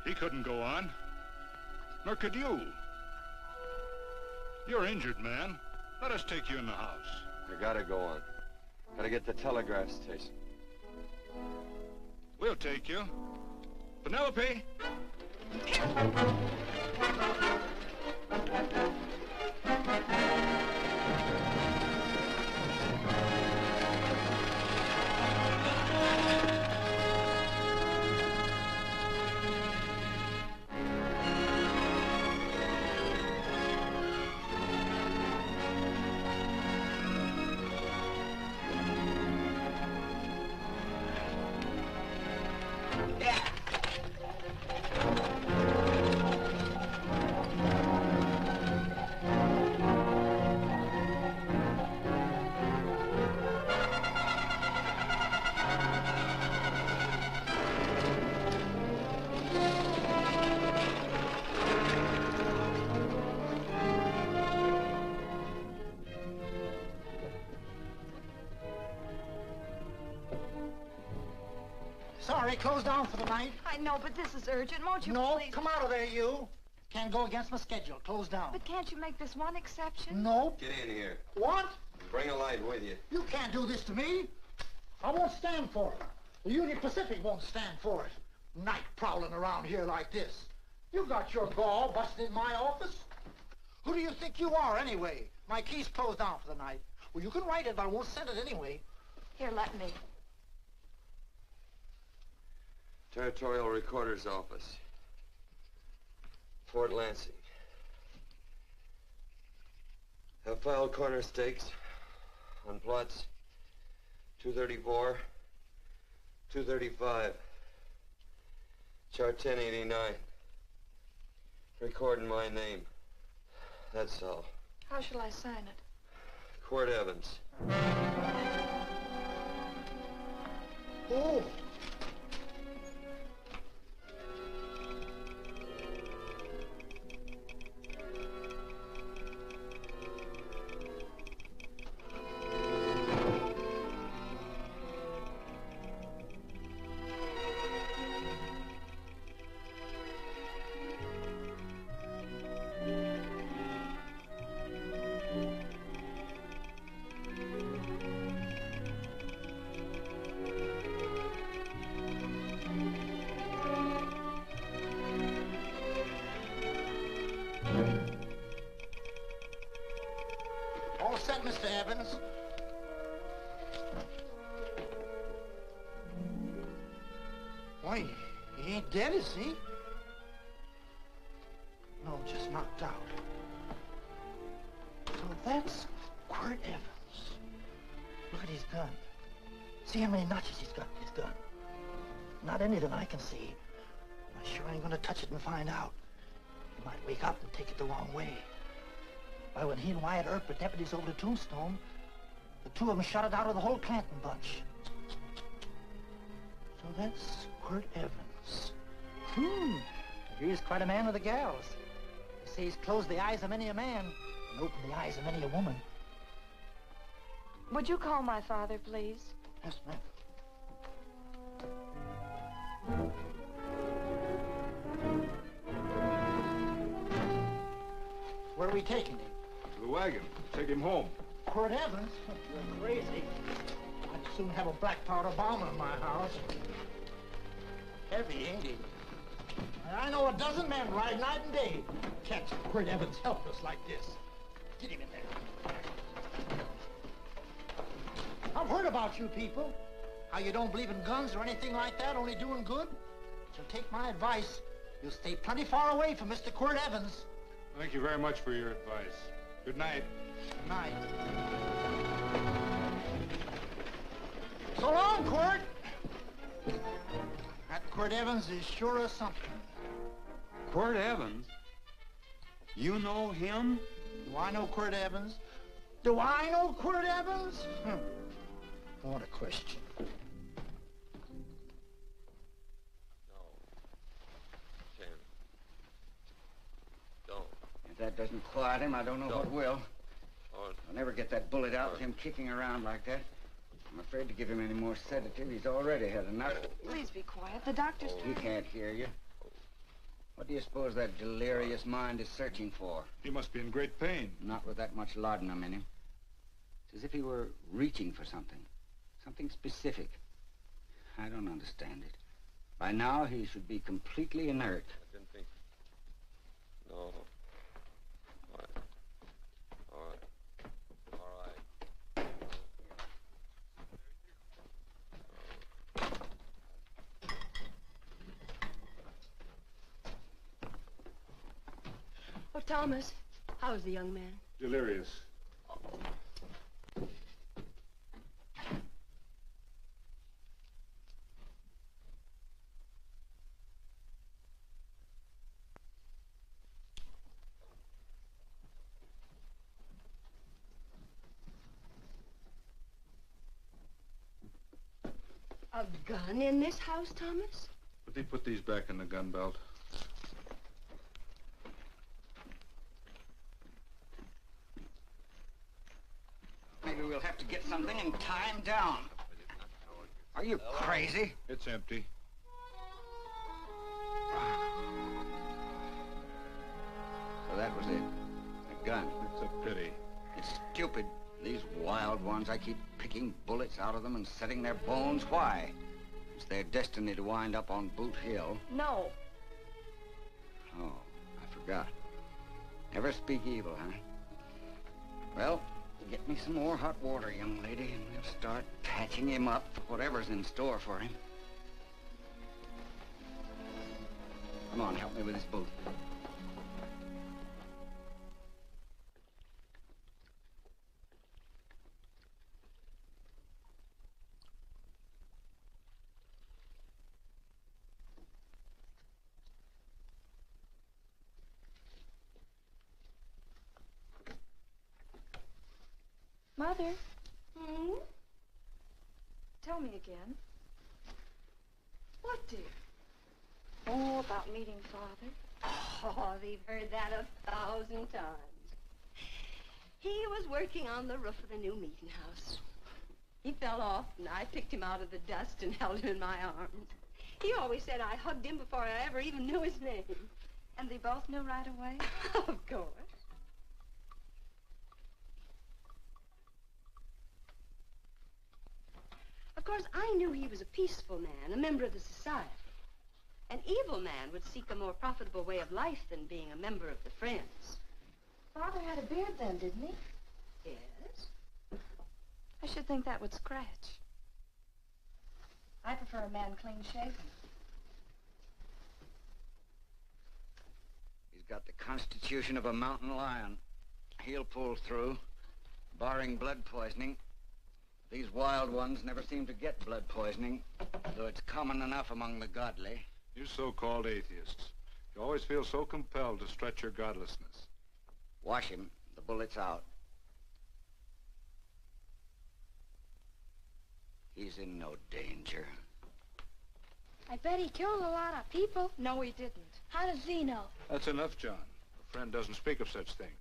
He couldn't go on. Nor could you. You're injured, man. Let us take you in the house. I gotta go on. Gotta get to the telegraph station. We'll take you. Penelope! Sorry, closed down for the night. I know, but this is urgent. Won't you No, please? come out of there, you. Can't go against my schedule. Closed down. But can't you make this one exception? No. Get in here. What? Bring a light with you. You can't do this to me. I won't stand for it. The Union Pacific won't stand for it. Night prowling around here like this. You got your gall busting in my office? Who do you think you are, anyway? My key's closed down for the night. Well, you can write it, but I won't send it anyway. Here, let me. Territorial Recorder's Office. Fort Lansing. Have filed corner stakes on plots 234, 235, chart 1089. Recording my name. That's all. How shall I sign it? Quirt Evans. Oh. All set, Mr. Evans. Why, he ain't dead, is he? No, just knocked out. So that's Quirt Evans. Look at his gun. See how many notches he's got in his gun. Not any that I can see. I sure ain't gonna touch it and find out. He might wake up and take it the wrong way. Why, when he and Wyatt Earp were deputies over to Tombstone, the two of them shot it out of the whole Clanton bunch. So that's Quirt Evans. He's quite a man with the gals. They say he's closed the eyes of many a man and opened the eyes of many a woman. Would you call my father, please? Yes, ma'am. Where are we taking him? To the wagon. Take him home. Quirt Evans? You're crazy. I'd soon have a black powder bomb in my house. Heavy, ain't he? I know a dozen men ride night and day. Catch Quirt Evans helpless like this. Get him in there. I've heard about you people. How you don't believe in guns or anything like that, only doing good. So take my advice. You'll stay plenty far away from Mr. Quirt Evans. Thank you very much for your advice. Good night. Good night. So long, Quirt. That Quirt Evans is sure of something. Quirt Evans? You know him? Do I know Quirt Evans? Do I know Quirt Evans? What a question. No. Tim. Don't. If that doesn't quiet him, I don't know what will. I'll never get that bullet out with him kicking around like that. I'm afraid to give him any more sedative. He's already had enough. Please be quiet. The doctor's... He can't hear you. What do you suppose that delirious mind is searching for? He must be in great pain. Not with that much laudanum in him. It's as if he were reaching for something. Something specific. I don't understand it. By now, he should be completely inert. I didn't think... No. All right. All right. All right. Oh, Thomas, how's the young man? Delirious. A gun in this house, Thomas? But they put these back in the gun belt. Maybe we'll have to get something and tie him down. Are you crazy? It's empty. So that was it. A gun. It's a pity. It's stupid. These wild ones, I keep picking bullets out of them and setting their bones. Why? It's their destiny to wind up on Boot Hill. No. Oh, I forgot. Never speak evil, huh? Well, get me some more hot water, young lady, and we'll start patching him up for whatever's in store for him. Come on, help me with his boot. Mother, Hmm? tell me again. What, dear? Oh, about meeting Father. Oh, they've heard that 1,000 times. He was working on the roof of the new meeting house. He fell off, and I picked him out of the dust and held him in my arms. He always said I hugged him before I ever even knew his name. And they both knew right away? Of course. Of course, I knew he was a peaceful man, a member of the society. An evil man would seek a more profitable way of life than being a member of the Friends. Father had a beard then, didn't he? Yes? I should think that would scratch. I prefer a man clean-shaven. He's got the constitution of a mountain lion. He'll pull through, barring blood poisoning. These wild ones never seem to get blood poisoning, though it's common enough among the godly. You so-called atheists. You always feel so compelled to stretch your godlessness. Wash him. The bullet's out. He's in no danger. I bet he killed a lot of people. No, he didn't. How does he know? That's enough, John. A friend doesn't speak of such things.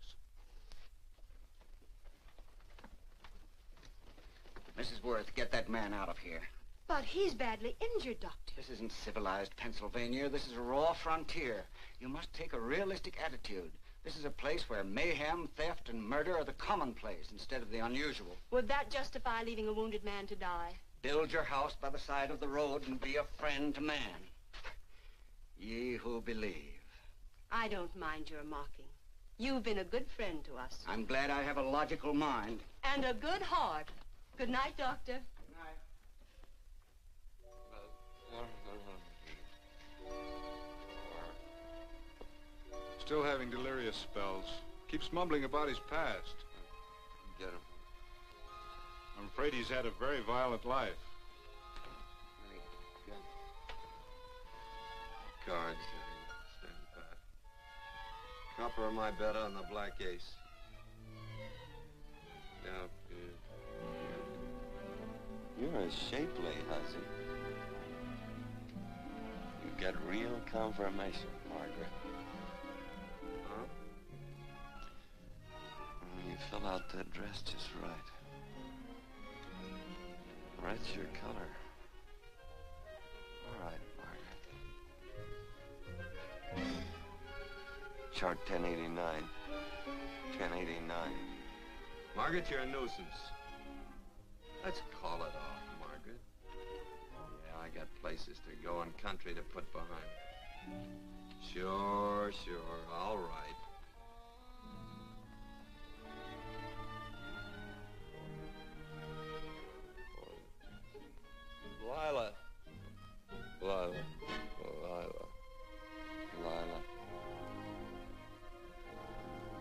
Mrs. Worth, get that man out of here. But he's badly injured, Doctor. This isn't civilized Pennsylvania. This is a raw frontier. You must take a realistic attitude. This is a place where mayhem, theft, and murder are the commonplace instead of the unusual. Would that justify leaving a wounded man to die? Build your house by the side of the road and be a friend to man. Ye who believe. I don't mind your mocking. You've been a good friend to us. I'm glad I have a logical mind. And a good heart. Good night, Doctor. Still having delirious spells. Keeps mumbling about his past. Get him. I'm afraid he's had a very violent life. Cards. Stand pat. Copper on my bet on the black ace. Now, you're a shapely hussy. You get real confirmation, Margaret. Huh? You fill out that dress just right. Red's your color. All right, Margaret. Chart 1089. 1089. Margaret, you're a nuisance. Let's call it off, Margaret. Yeah, I got places to go and country to put behind me. Sure, all right. Lila.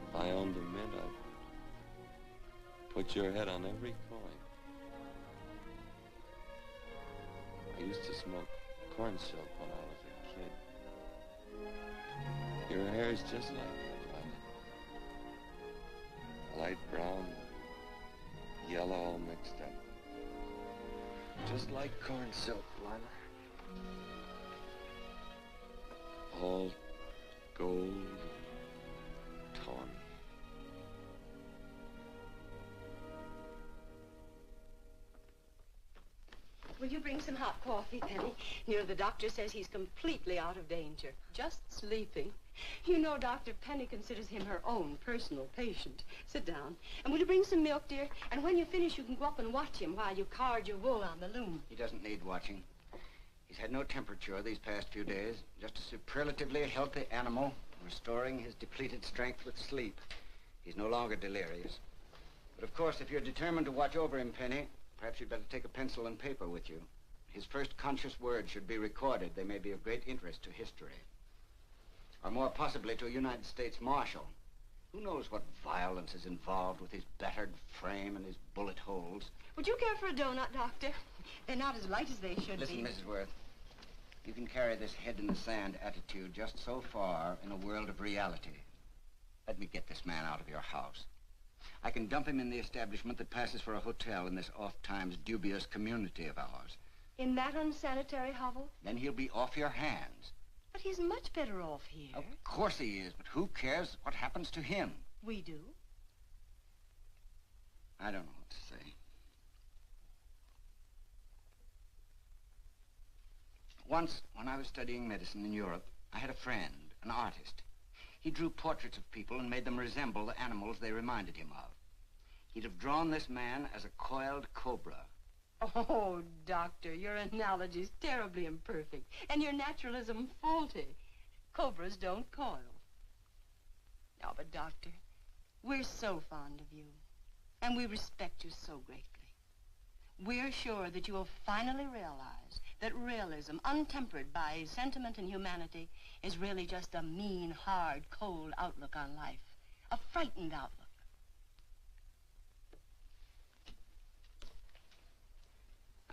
If I owned a mint, I'd put your head on every coin. I used to smoke corn silk when I was a kid. Your hair is just like that, Lila. Light brown, yellow all mixed up. Just like corn silk, Lila. All gold, tawny. Will you bring some hot coffee, Penny? The doctor says he's completely out of danger. Just sleeping. You know, Dr. Penny considers him her own personal patient. Sit down. And will you bring some milk, dear? And when you finish, you can go up and watch him while you card your wool on the loom. He doesn't need watching. He's had no temperature these past few days. Just a superlatively healthy animal, restoring his depleted strength with sleep. He's no longer delirious. But of course, if you're determined to watch over him, Penny, perhaps you'd better take a pencil and paper with you. His first conscious words should be recorded. They may be of great interest to history. Or more possibly to a United States Marshal. Who knows what violence is involved with his battered frame and his bullet holes. Would you care for a donut, Doctor? They're not as light as they should Listen, be. Mrs. Worth. You can carry this head-in-the-sand attitude just so far in a world of reality. Let me get this man out of your house. I can dump him in the establishment that passes for a hotel in this oft-times dubious community of ours. In that unsanitary hovel? Then he'll be off your hands. But he's much better off here. Of course he is, but who cares what happens to him? We do. I don't know what to say. Once, when I was studying medicine in Europe, I had a friend, an artist. He drew portraits of people and made them resemble the animals they reminded him of. He'd have drawn this man as a coiled cobra. Oh, Doctor, your analogy's terribly imperfect, and your naturalism faulty. Cobras don't coil. No, but Doctor, we're so fond of you, and we respect you so greatly. We're sure that you will finally realize that realism, untempered by sentiment and humanity, is really just a mean, hard, cold outlook on life. A frightened outlook.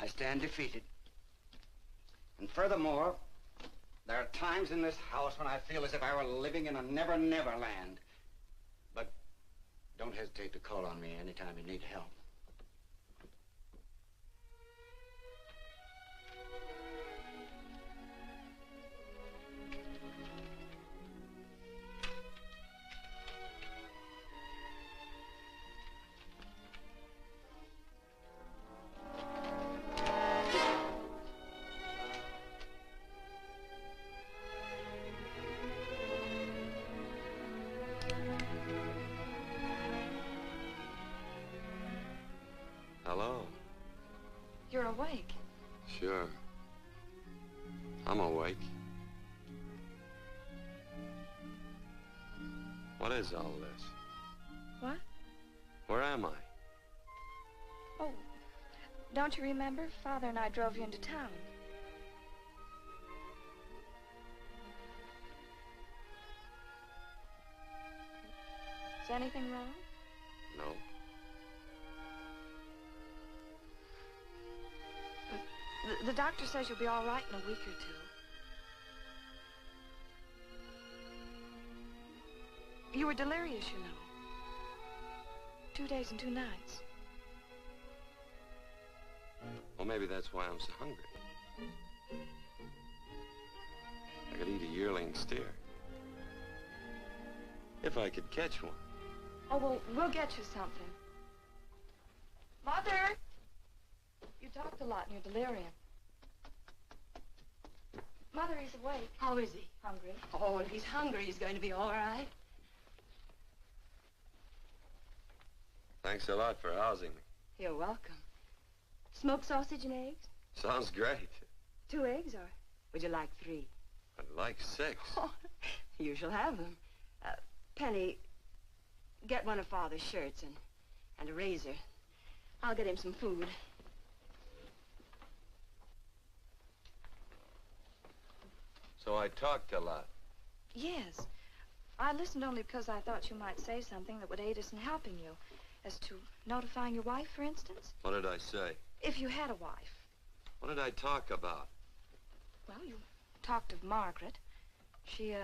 I stand defeated. And furthermore, there are times in this house when I feel as if I were living in a never-never land. But don't hesitate to call on me anytime you need help. Hello. You're awake. Sure. I'm awake. What is all this? What? Where am I? Oh, don't you remember? Father and I drove you into town. Is anything wrong? No. The doctor says you'll be all right in a week or two. You were delirious, you know. 2 days and 2 nights. Well, maybe that's why I'm so hungry. I could eat a yearling steer. If I could catch one. Oh, well, we'll get you something. Mother! You talked a lot in your delirium. Mother, he's awake. How is he? Hungry. Oh, if he's hungry, he's going to be all right. Thanks a lot for housing me. You're welcome. Smoked sausage and eggs? Sounds great. 2 eggs, or would you like 3? I'd like 6. Oh, you shall have them. Penny, get one of Father's shirts and a razor. I'll get him some food. So I talked a lot. Yes. I listened only because I thought you might say something that would aid us in helping you. As to notifying your wife, for instance? What did I say? If you had a wife. What did I talk about? Well, you talked of Margaret. She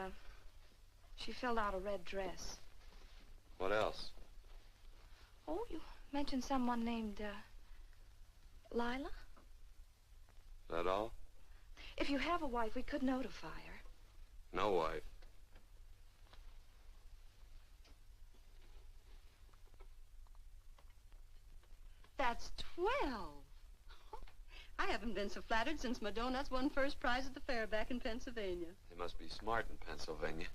filled out a red dress. What else? Oh, you mentioned someone named, Lila? That all? If you have a wife, we could notify her. No wife. That's 12. I haven't been so flattered since my donuts won first prize at the fair back in Pennsylvania. They must be smart in Pennsylvania.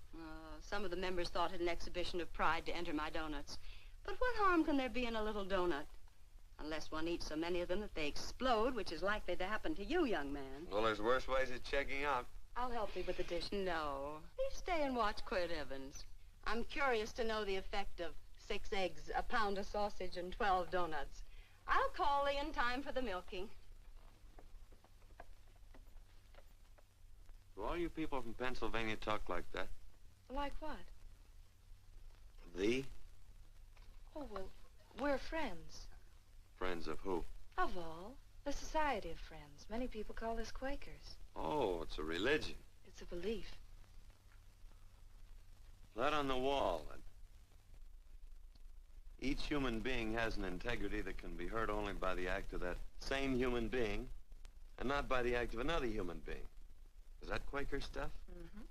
Some of the members thought it an exhibition of pride to enter my donuts. But what harm can there be in a little donut? Unless one eats so many of them that they explode, which is likely to happen to you, young man. Well, there's worse ways of checking out. I'll help you with the dish. No. Please stay and watch Quirt Evans. I'm curious to know the effect of 6 eggs, a pound of sausage, and 12 donuts. I'll call thee in time for the milking. Do all you people from Pennsylvania talk like that? Like what? Thee? Oh, well, we're friends. Friends of who? Of all. The Society of Friends. Many people call us Quakers. Oh, it's a religion. It's a belief. That on the wall, then. Each human being has an integrity that can be hurt only by the act of that same human being, and not by the act of another human being. Is that Quaker stuff? Mm-hmm.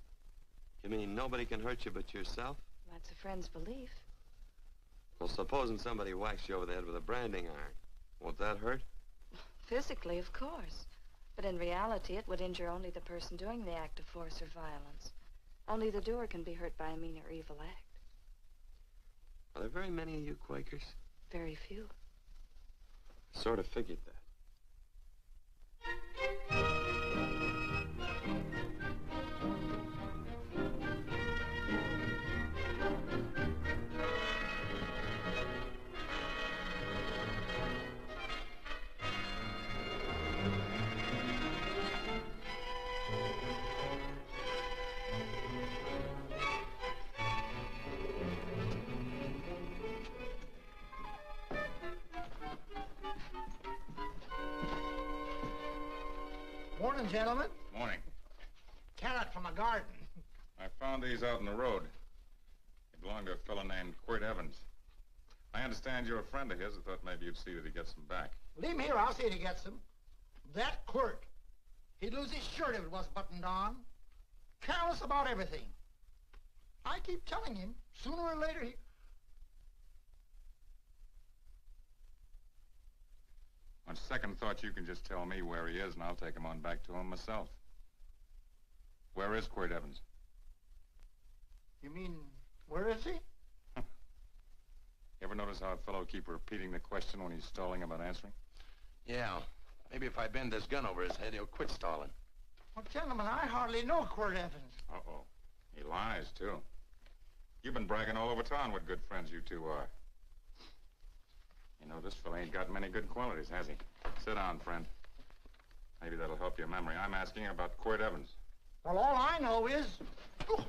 You mean nobody can hurt you but yourself? That's a friend's belief. Well, supposing somebody whacks you over the head with a branding iron. Won't that hurt? Physically, of course. But in reality, it would injure only the person doing the act of force or violence. Only the doer can be hurt by a mean or evil act. Are there very many of you Quakers? Very few. I sort of figured that. Morning, gentlemen. Morning. Carrot from a garden. I found these out in the road. They belong to a fellow named Quirt Evans. I understand you're a friend of his. I thought maybe you'd see that he gets them back. Leave him here. I'll see that he gets them. That Quirt. He'd lose his shirt if it wasn't buttoned on. Careless about everything. I keep telling him, sooner or later he... On second thought, you can just tell me where he is, and I'll take him on back to him myself. Where is Quirt Evans? You mean, where is he? You ever notice how a fellow keep repeating the question when he's stalling about answering? Yeah. Maybe if I bend this gun over his head, he'll quit stalling. Well, gentlemen, I hardly know Quirt Evans. Uh-oh. He lies, too. You've been bragging all over town what good friends you two are. You know, this fellow ain't got many good qualities, has he? Sit down, friend. Maybe that'll help your memory. I'm asking about Quirt Evans. Well, all I know is... Oh.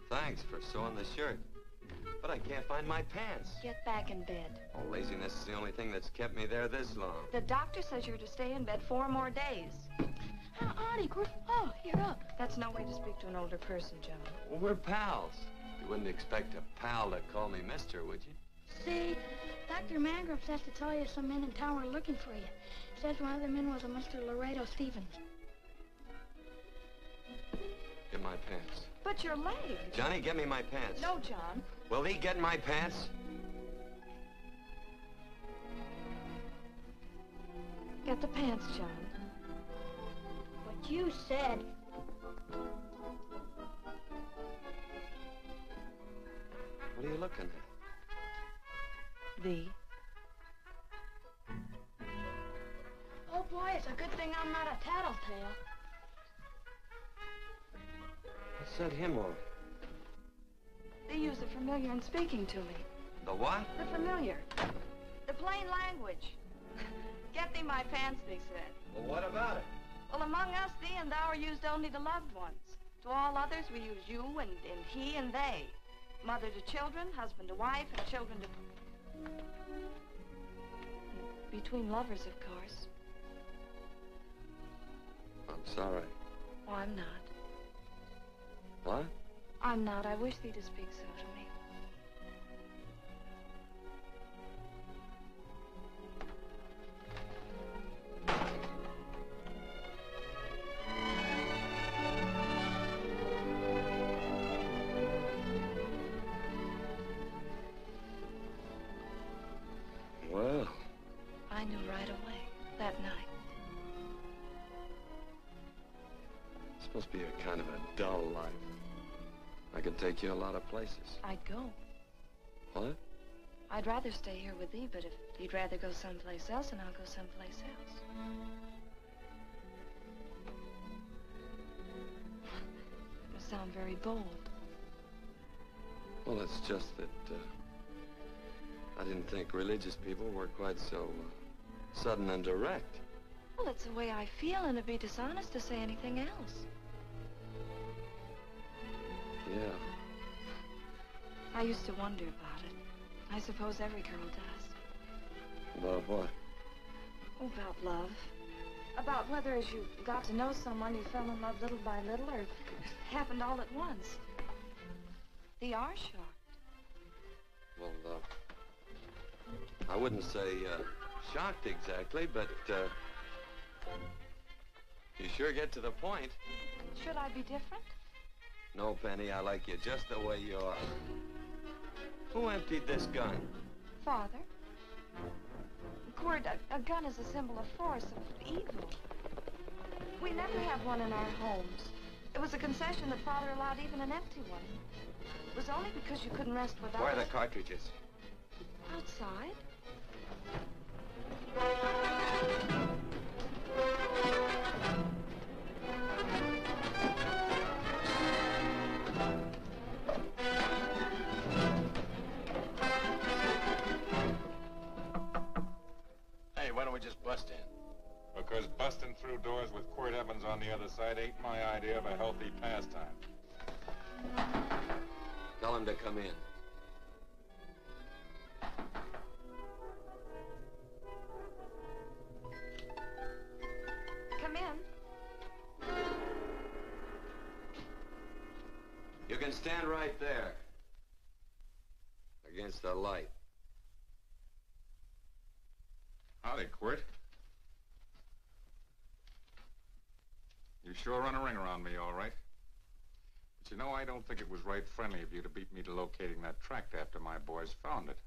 Thanks for sewing the shirt. But I can't find my pants. Get back in bed. Oh, laziness is the only thing that's kept me there this long. The doctor says you're to stay in bed 4 more days. Howdy, Quirt. Oh, you're up. That's no way to speak to an older person, Joan. Well, we're pals. You wouldn't expect a pal to call me mister, would you? See, Dr. Mangroves has to tell you some men in town are looking for you. Says one of the men was a Mr. Laredo Stevens. my pants. But your leg. Johnny, get me my pants. No, John. Will he get my pants? Get the pants, John. What you said. What are you looking at? The. Oh, boy, it's a good thing I'm not a tattletale. What set him off? They use the familiar in speaking to me. The what? The familiar. The plain language. Get thee my pants, they said. Well, what about it? Well, among us, thee and thou are used only to loved ones. To all others, we use you and he and they. Mother to children, husband to wife, and children to... Between lovers, of course. I'm sorry. Oh, I'm not. What? I'm not. I wish thee to speak so to me. Well, I knew right away, that night. it's supposed to be a kind of a dull life. I could take you a lot of places. I'd go. What? I'd rather stay here with thee, but if you'd rather go someplace else, then I'll go someplace else. It must sound very bold. Well, it's just that, I didn't think religious people were quite so sudden and direct. Well, it's the way I feel, and it'd be dishonest to say anything else. Yeah. I used to wonder about it. I suppose every girl does. About what? Oh, about love. About whether as you got to know someone, you fell in love little by little, or it happened all at once. They are shocked. Well, I wouldn't say shocked exactly, but you sure get to the point. Should I be different? No, Penny, I like you just the way you are. Who emptied this gun? Father? Quirt, a gun is a symbol of force, of evil. We never have one in our homes. It was a concession that Father allowed even an empty one. It was only because you couldn't rest without Where are it. the cartridges? Outside? Hey, why don't we just bust in? Because busting through doors with Quirt Evans on the other side ain't my idea of a healthy pastime. Tell him to come in. Come in. You can stand right there. Against the light. Howdy, Quirt. You sure run a ring around me, all right. But you know, I don't think it was right friendly of you to beat me to locating that tract after my boys found it.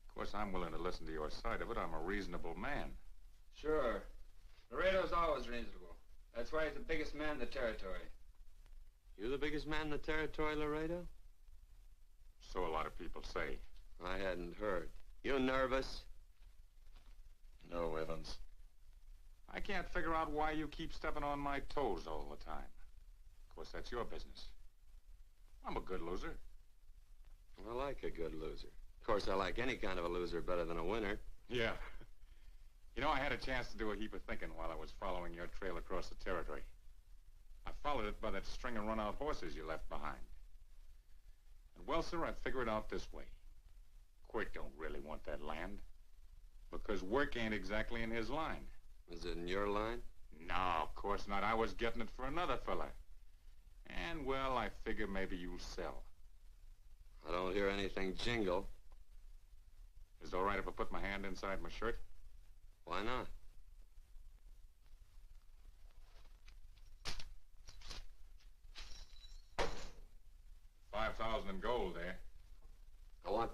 Of course, I'm willing to listen to your side of it. I'm a reasonable man. Sure. Laredo's always reasonable. That's why he's the biggest man in the territory. You the biggest man in the territory, Laredo? So a lot of people say. I hadn't heard. You nervous? No, Evans. I can't figure out why you keep stepping on my toes all the time. Of course, that's your business. I'm a good loser. I like a good loser. Of course, I like any kind of a loser better than a winner. Yeah. You know, I had a chance to do a heap of thinking while I was following your trail across the territory. I followed it by that string of run-out horses you left behind. And, well, sir, I figured it out this way. Quirt don't really want that land. Because work ain't exactly in his line. Is it in your line? No, of course not. I was getting it for another fella. And, well, I figure maybe you'll sell. I don't hear anything jingle. Is it all right if I put my hand inside my shirt? Why not?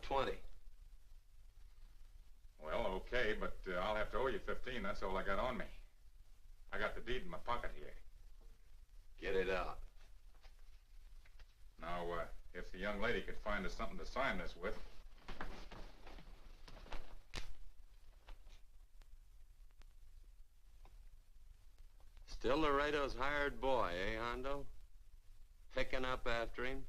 20. Well, okay, but I'll have to owe you 15. That's all I got on me. I got the deed in my pocket here. Get it out. Now, if the young lady could find us something to sign this with. Still Laredo's hired boy, eh, Hondo? Picking up after him,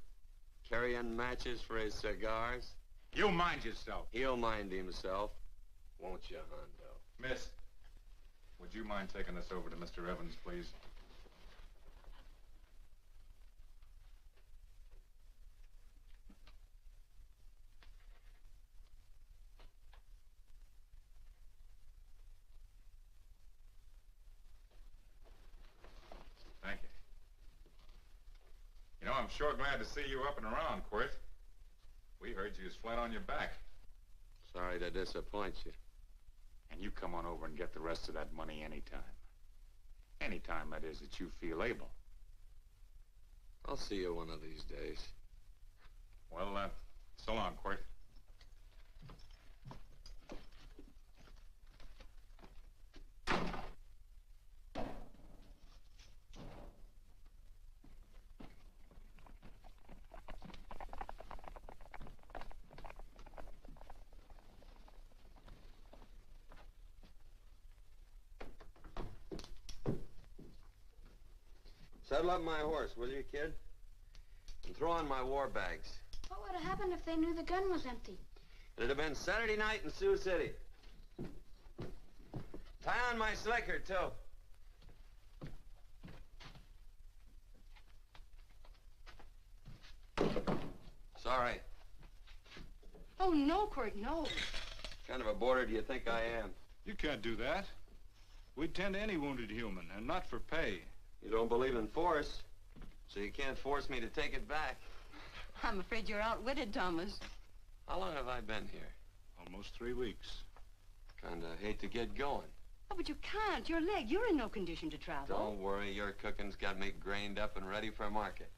carrying matches for his cigars. You mind yourself. He'll mind himself, won't you, Hondo? Miss, would you mind taking this over to Mr. Evans, please? Thank you. You know, I'm sure glad to see you up and around, Quirt. We heard you was flat on your back. Sorry to disappoint you. And you come on over and get the rest of that money anytime. Anytime, that is, that you feel able. I'll see you one of these days. Well, so long, Quirt. Saddle up my horse, will you, kid? And throw on my war bags. What would have happened if they knew the gun was empty? It'd have been Saturday night in Sioux City. Tie on my slicker, too. Sorry. Oh, no, Quirt, no. What kind of a boarder do you think I am? You can't do that. We'd tend to any wounded human, and not for pay. You don't believe in force, so you can't force me to take it back. I'm afraid you're outwitted, Thomas. How long have I been here? Almost 3 weeks. Kinda hate to get going. Oh, but you can't. Your leg, you're in no condition to travel. Don't worry, your cooking's got me grained up and ready for market.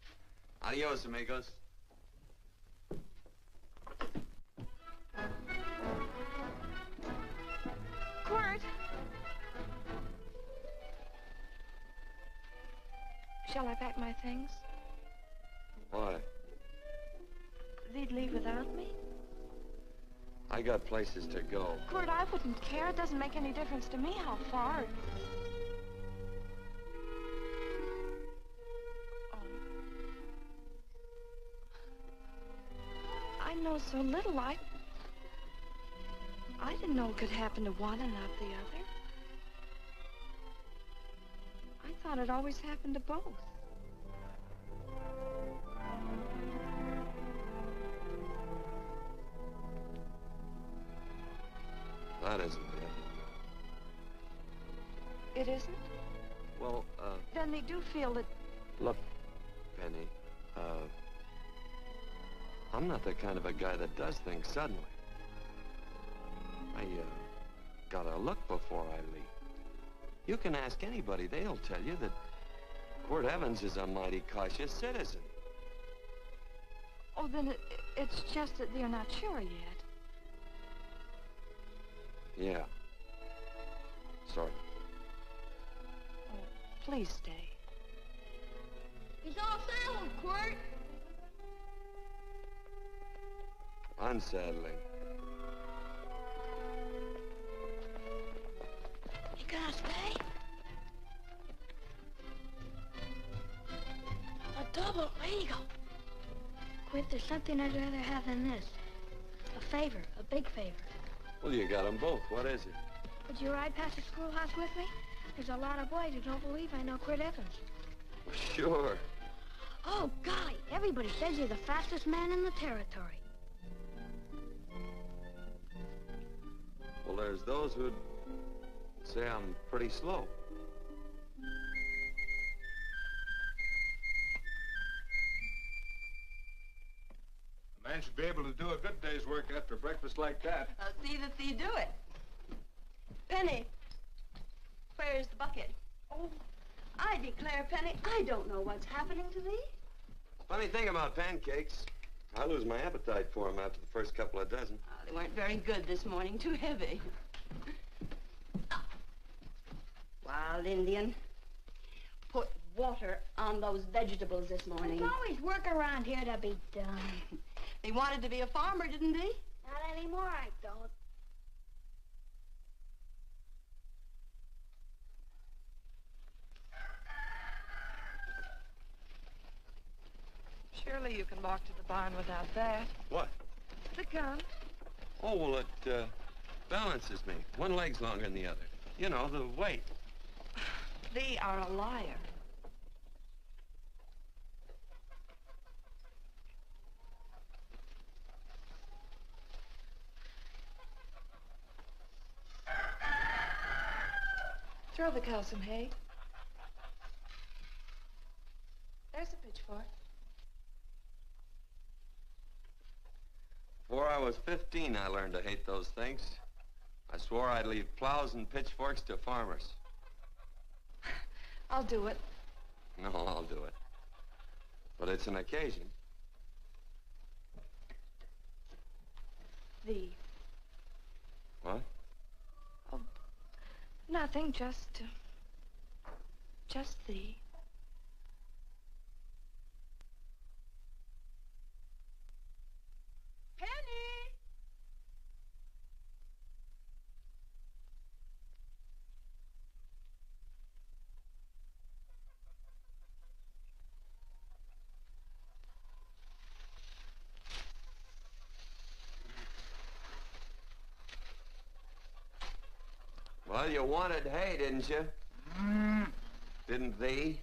Adios, amigos. Quirt! Shall I pack my things? Why? They'd leave without me? I got places to go. Quirt, I wouldn't care. It doesn't make any difference to me how far. Oh. I know so little. I didn't know it could happen to one and not the other. I thought it always happened to both. That isn't it. It isn't? Well, Then they do feel that... look, Penny, I'm not the kind of a guy that does things suddenly. I, gotta look before I leave. You can ask anybody, they'll tell you that Quirt Evans is a mighty cautious citizen. Oh, then it's just that they're not sure yet. Yeah. Sort of. Oh, please stay. He's all saddled, Quirt. Unsettling. You gonna stay? A double eagle. Quint, there's something I'd rather have than this. A favor, a big favor. Well, you got them both. What is it? Would you ride past the schoolhouse with me? There's a lot of boys who don't believe I know Quirt Evans. Sure. Oh, golly, everybody says you're the fastest man in the territory. Well, there's those who'd say I'm pretty slow. A man should be able to do a good day's work after breakfast like that. I'll see that thee do it. Penny, where's the bucket? Oh, I declare, Penny, I don't know what's happening to thee. Funny thing about pancakes. I lose my appetite for them after the first couple of dozen. Oh, they weren't very good this morning. Too heavy. Wild Indian. Put water on those vegetables this morning. There's always work around here to be done. He wanted to be a farmer, didn't he? Not anymore, I don't. Surely you can walk to the barn without that. What? The gun. Oh, well, it balances me. One leg's longer than the other. You know, the weight. Thee are a liar. Throw the cow some hay. There's a pitchfork. Before I was 15, I learned to hate those things. I swore I'd leave plows and pitchforks to farmers. I'll do it. No, I'll do it. But it's an occasion. Thee. What? Oh, nothing, just thee. Penny! Well, you wanted hay, didn't you? Didn't thee?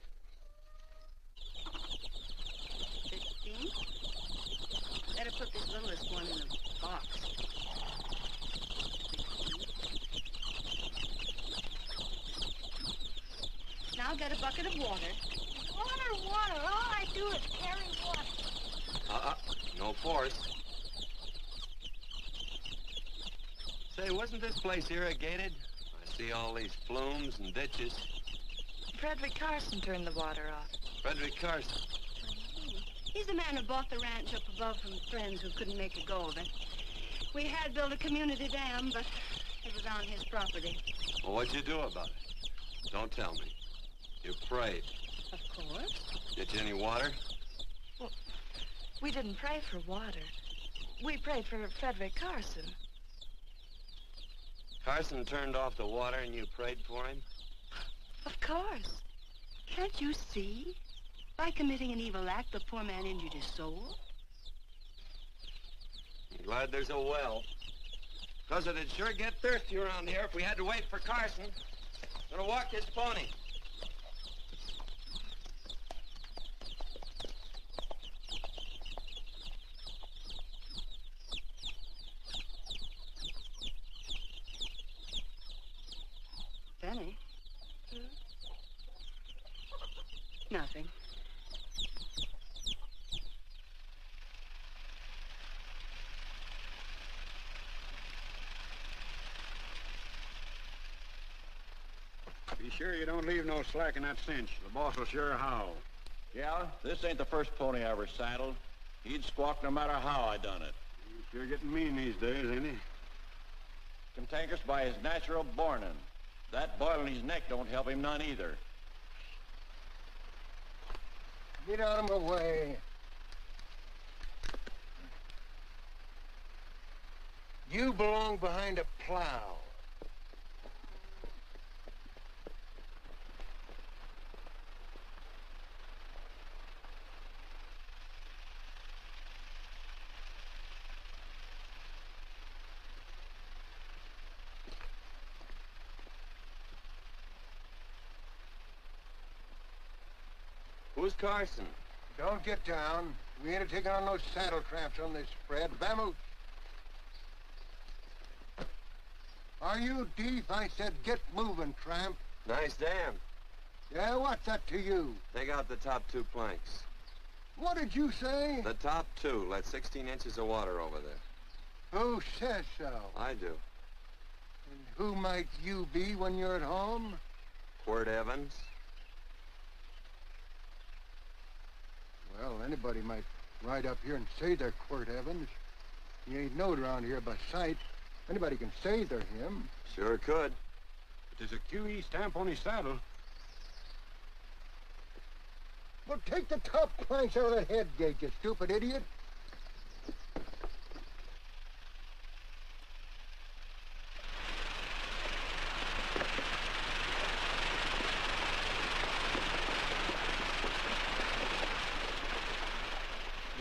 15? Better put this littlest one in a box. 16. Now get a bucket of water. Water. All I do is carry water. No force. Say, wasn't this place irrigated? I see all these flumes and ditches. Frederick Carson turned the water off. Frederick Carson. He's the man who bought the ranch up above from friends who couldn't make a go of it. We had built a community dam, but it was on his property. Well, what'd you do about it? Don't tell me. You prayed. Of course. Get you any water? Well, we didn't pray for water. We prayed for Frederick Carson. Carson turned off the water and you prayed for him? Of course. Can't you see? By committing an evil act, the poor man injured his soul. I'm glad there's a well. Because it'd sure get thirsty around here if we had to wait for Carson. Gonna walk this pony. Benny? Nothing. Be sure you don't leave no slack in that cinch. The boss will sure howl. Yeah, this ain't the first pony I ever saddled. He'd squawk no matter how I done it. He's sure getting mean these days, ain't he? Cantankerous by his natural bornin'. That boil in his neck don't help him none either. Get out of my way. You belong behind a plow. Who's Carson? Don't get down. We ain't taking on no saddle tramps on this spread. Vamoose. Are you deef? I said get moving, tramp. Nice dam. Yeah, what's that to you? Take out the top 2 planks. What did you say? The top 2. Let 16 inches of water over there. Who says so? I do. And who might you be when you're at home? Quirt Evans. Well, anybody might ride up here and say they're Quirt Evans. He ain't knowed around here by sight. Anybody can say they're him. Sure could. But there's a QE stamp on his saddle. Well, take the top planks out of that head gate, you stupid idiot.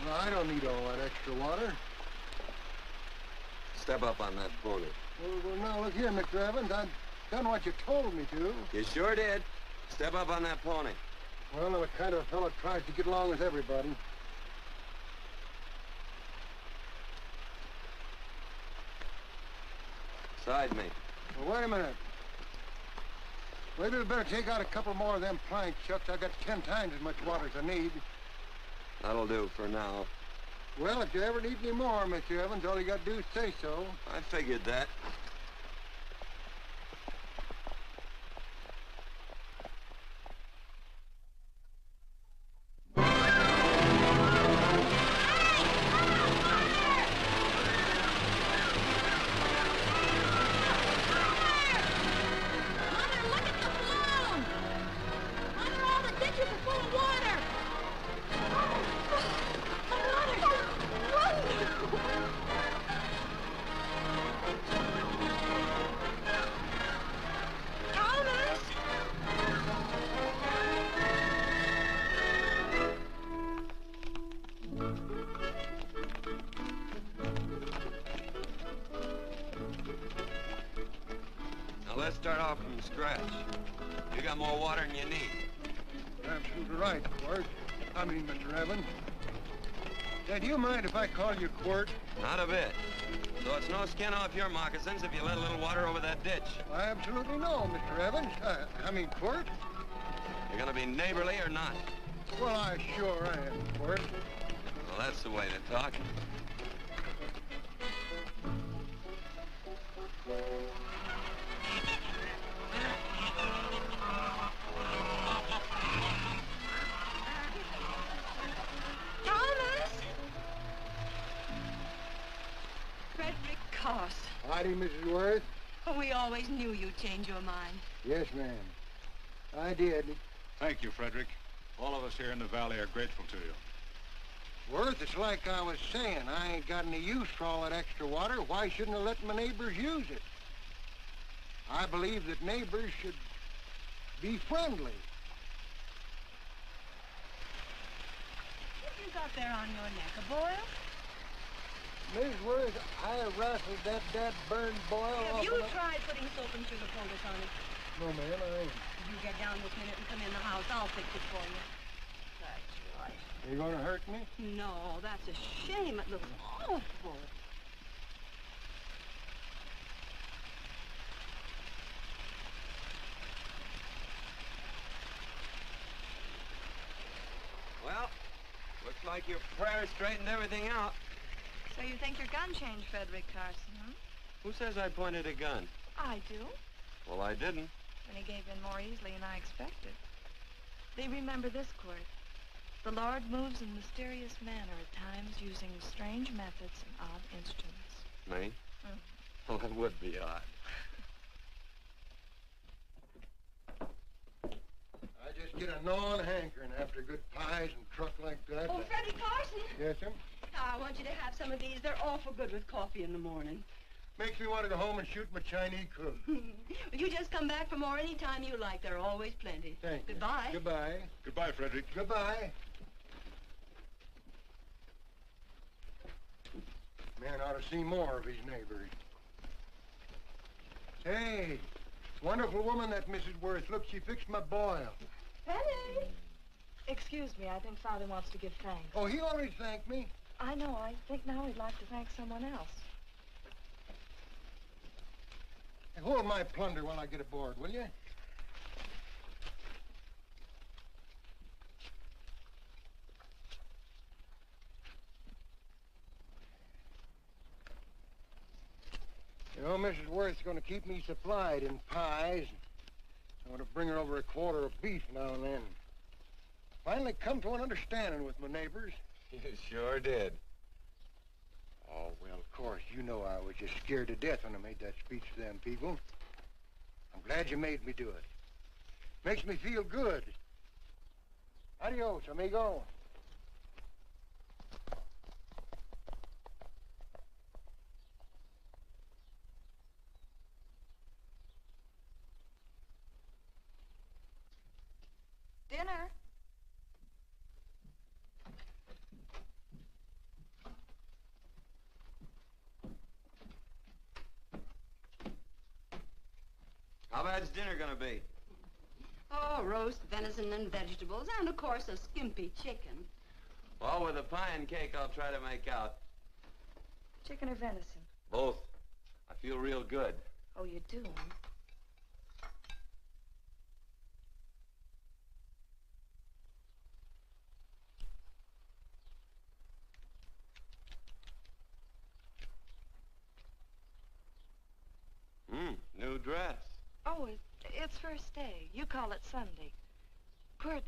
No, I don't need all that extra water. Step up on that pony. Well, now, look here, Mr. Evans. I've done what you told me to. You sure did. Step up on that pony. Well, I'm the kind of a fellow that tries to get along with everybody. Side me. Well, wait a minute. Maybe we better take out a couple more of them planks, Chucks. I got 10 times as much water as I need. That'll do for now. Well, if you ever need any more, Mr. Evans, all you got to do is say so. I figured that. Let's start off from scratch. You got more water than you need. You're absolutely right, Quirt. I mean, Mr. Evans. Yeah, do you mind if I call you Quirt? Not a bit. So it's no skin off your moccasins if you let a little water over that ditch. I absolutely know, Mr. Evans. I mean, Quirt. You're gonna be neighborly or not? Well, I sure am, Quirt. Well, that's the way to talk. Howdy, Mrs. Worth. We always knew you'd change your mind. Yes, ma'am. I did. Thank you, Frederick. All of us here in the valley are grateful to you. Worth, it's like I was saying. I ain't got any use for all that extra water. Why shouldn't I let my neighbors use it? I believe that neighbors should be friendly. What you got there on your neck, a boil? Mrs. Worth, I wrestled that burned boil Have off you of the... tried putting soap and sugar poultice on it? No, ma'am, I ain't. You get down this minute and come in the house. I'll fix it for you. That's right. Are you gonna hurt me? No, that's a shame. It looks awful. Well, looks like your prayer straightened everything out. So you think your gun changed, Frederick Carson, huh? Who says I pointed a gun? I do. Well, I didn't. When he gave in more easily than I expected. They remember this, Court. The Lord moves in mysterious manner at times using strange methods and odd instruments. Me? Well, that would be odd. I just get a gnawing hankering after good pies and truck like that. Oh, Freddie Carson. Yes, sir? I want you to have some of these. They're awful good with coffee in the morning. Makes me want to go home and shoot my Chinese cook. You just come back for more any time you like. There are always plenty. Thank you. Goodbye. Goodbye. Goodbye, Frederick. Goodbye. Man ought to see more of his neighbors. Say, wonderful woman, that Mrs. Worth. Look, she fixed my boil. Penny! Excuse me, I think Father wants to give thanks. Oh, he already thanked me. I know. I think now he'd like to thank someone else. Hey, hold my plunder while I get aboard, will you? You know, Mrs. Worth's going to keep me supplied in pies. I want to bring her over a quarter of beef now and then. Finally come to an understanding with my neighbors. You sure did. Oh, well, of course, you know I was just scared to death when I made that speech to them people. I'm glad you made me do it. Makes me feel good. Adios, amigo. Dinner. How bad's dinner gonna be? Oh, roast venison and vegetables, and of course a skimpy chicken. Well, with a pie and cake, I'll try to make out. Chicken or venison? Both. I feel real good. Oh, you do? New dress. Oh, it's first day. You call it Sunday. Kurt,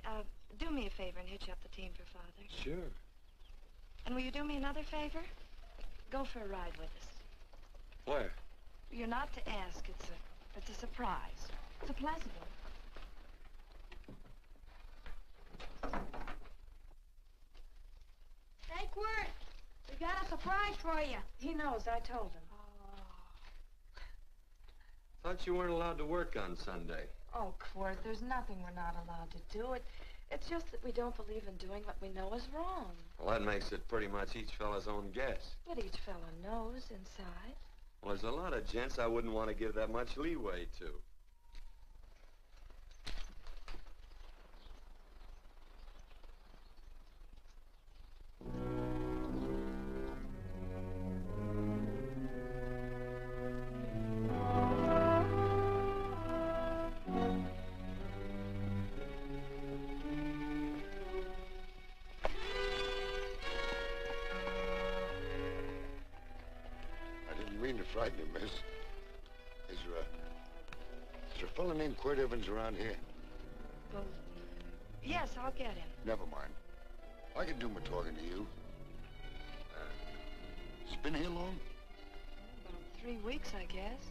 do me a favor and hitch up the team for Father. Sure. And will you do me another favor? Go for a ride with us. Where? You're not to ask. It's a surprise. It's a pleasant one. Hey, Quirt, we got a surprise for you. He knows. I told him. Thought you weren't allowed to work on Sunday. Oh, Quirt, there's nothing we're not allowed to do. It's just that we don't believe in doing what we know is wrong. Well, that makes it pretty much each fella's own guess. But each fellow knows inside. Well, there's a lot of gents I wouldn't want to give that much leeway to. Frighten you, miss. Is there a fella named Quirt Evans around here? Well, yes, I'll get him. Never mind. I can do my talking to you. He's been here long? About 3 weeks, I guess.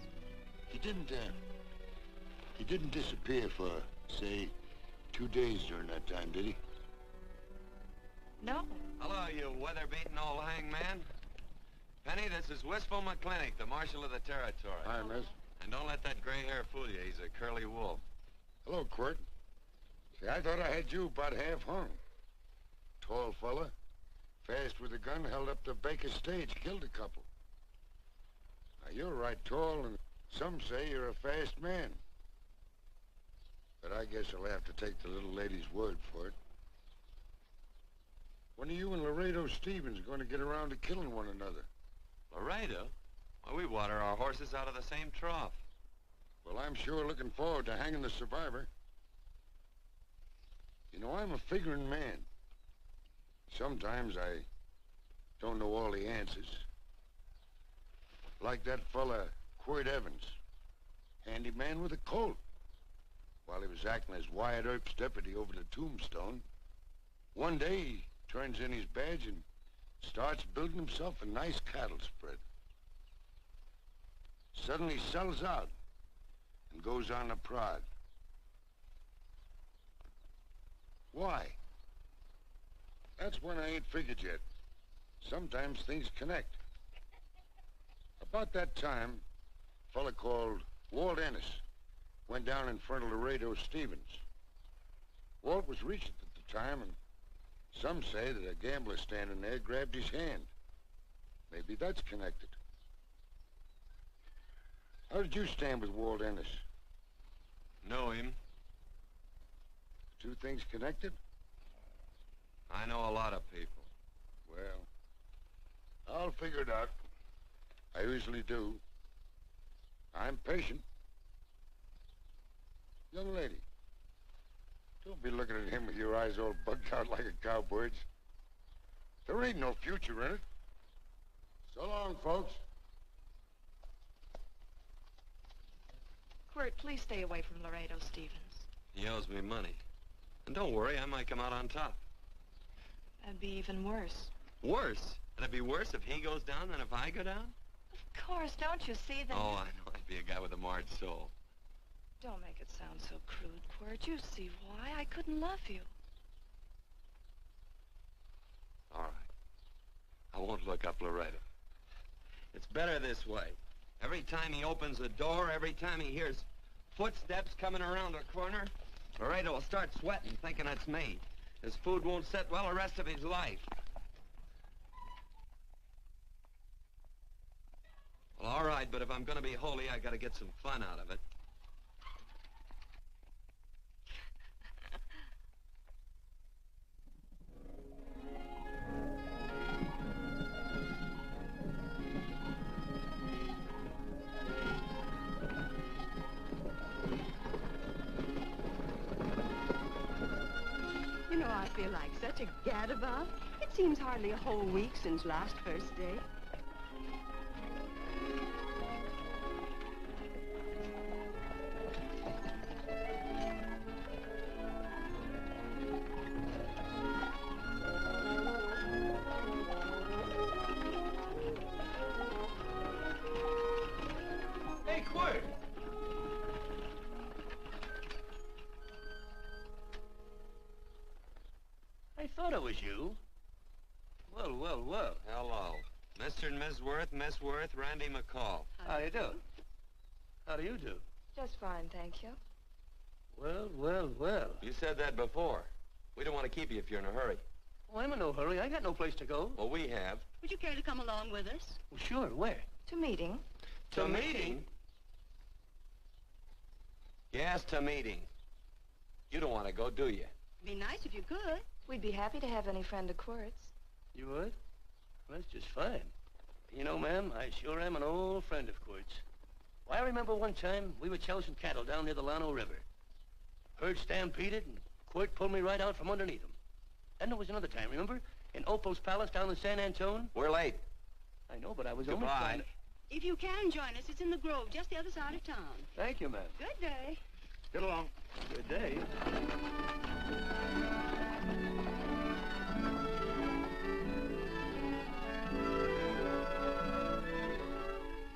He didn't disappear for, say, 2 days during that time, did he? No. Hello, you weather-beaten old hangman. Penny, this is Wistful McClintock, the Marshal of the Territory. Hi, miss. And don't let that gray hair fool you. He's a curly wolf. Hello, Quirt. See, I thought I had you about half hung. Tall fella, fast with a gun, held up the Baker stage, killed a couple. Now, you're right tall, and some say you're a fast man. But I guess I'll have to take the little lady's word for it. When are you and Laredo Stevens going to get around to killing one another? Laredo? Well, we water our horses out of the same trough. Well, I'm sure looking forward to hanging the survivor. You know, I'm a figuring man. Sometimes I don't know all the answers. Like that fella, Quirt Evans. Handyman with a Colt. While he was acting as Wyatt Earp's deputy over the Tombstone, one day he turns in his badge and starts building himself a nice cattle spread. Suddenly sells out and goes on a prod. Why? That's one I ain't figured yet. Sometimes things connect. About that time, a fella called Walt Ennis went down in front of Laredo Stevens. Walt was regent at the time, and some say that a gambler standing there grabbed his hand. Maybe that's connected. How did you stand with Walt Ennis? Know him. Two things connected? I know a lot of people. Well, I'll figure it out. I usually do. I'm patient. Young lady, don't be looking at him with your eyes all bugged out like a cowbird's. There ain't no future in it. So long, folks. Quirt, please stay away from Laredo Stevens. He owes me money. And don't worry, I might come out on top. That'd be even worse. Worse? It'd be worse if he goes down than if I go down? Of course, don't you see that? Oh, I know. I'd be a guy with a marred soul. Don't make it sound so crude, Quirt. You see why I couldn't love you. All right. I won't look up Laredo. It's better this way. Every time he opens the door, every time he hears footsteps coming around the corner, Laredo will start sweating, thinking it's me. His food won't sit well the rest of his life. Well, all right, but if I'm gonna be holy, I gotta get some fun out of it. You know, I feel like such a gadabout. It seems hardly a whole week since last first day. Hey, Quirt! I thought it was you. Well, well, well. Hello. Mr. and Miss Worth, Randy McCall. How you do? How do you do? Just fine, thank you. Well, well, well. You said that before. We don't want to keep you if you're in a hurry. Oh, I'm in no hurry. I got no place to go. Well, we have. Would you care to come along with us? Well, sure. Where? To meeting. To meeting? Yes, to meeting. You don't want to go, do you? Be nice if you could. We'd be happy to have any friend of Quirt's. You would? Well, that's just fine. You know, ma'am, I sure am an old friend of Quirt's. Why, I remember one time we were chousing cattle down near the Llano River. Herd stampeded, and Quirt pulled me right out from underneath him. Then there was another time, remember? In Opal's Palace down in San Antone? We're late. I know, but I was Goodbye. only trying to... If you can join us, it's in the Grove, just the other side of town. Thank you, ma'am. Good day. Get along. Good day.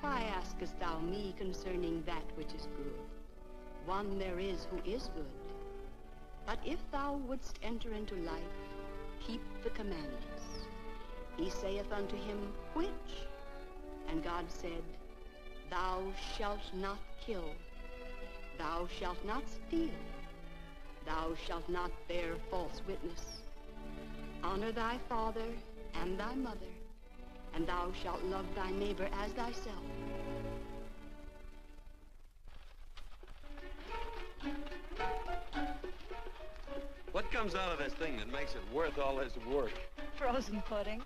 Why askest thou me concerning that which is good? One there is who is good. But if thou wouldst enter into life, keep the commandments. He saith unto him, which? And God said, Thou shalt not kill. Thou shalt not steal. Thou shalt not bear false witness. Honor thy father and thy mother, and thou shalt love thy neighbor as thyself. What comes out of this thing that makes it worth all this work? Frozen pudding.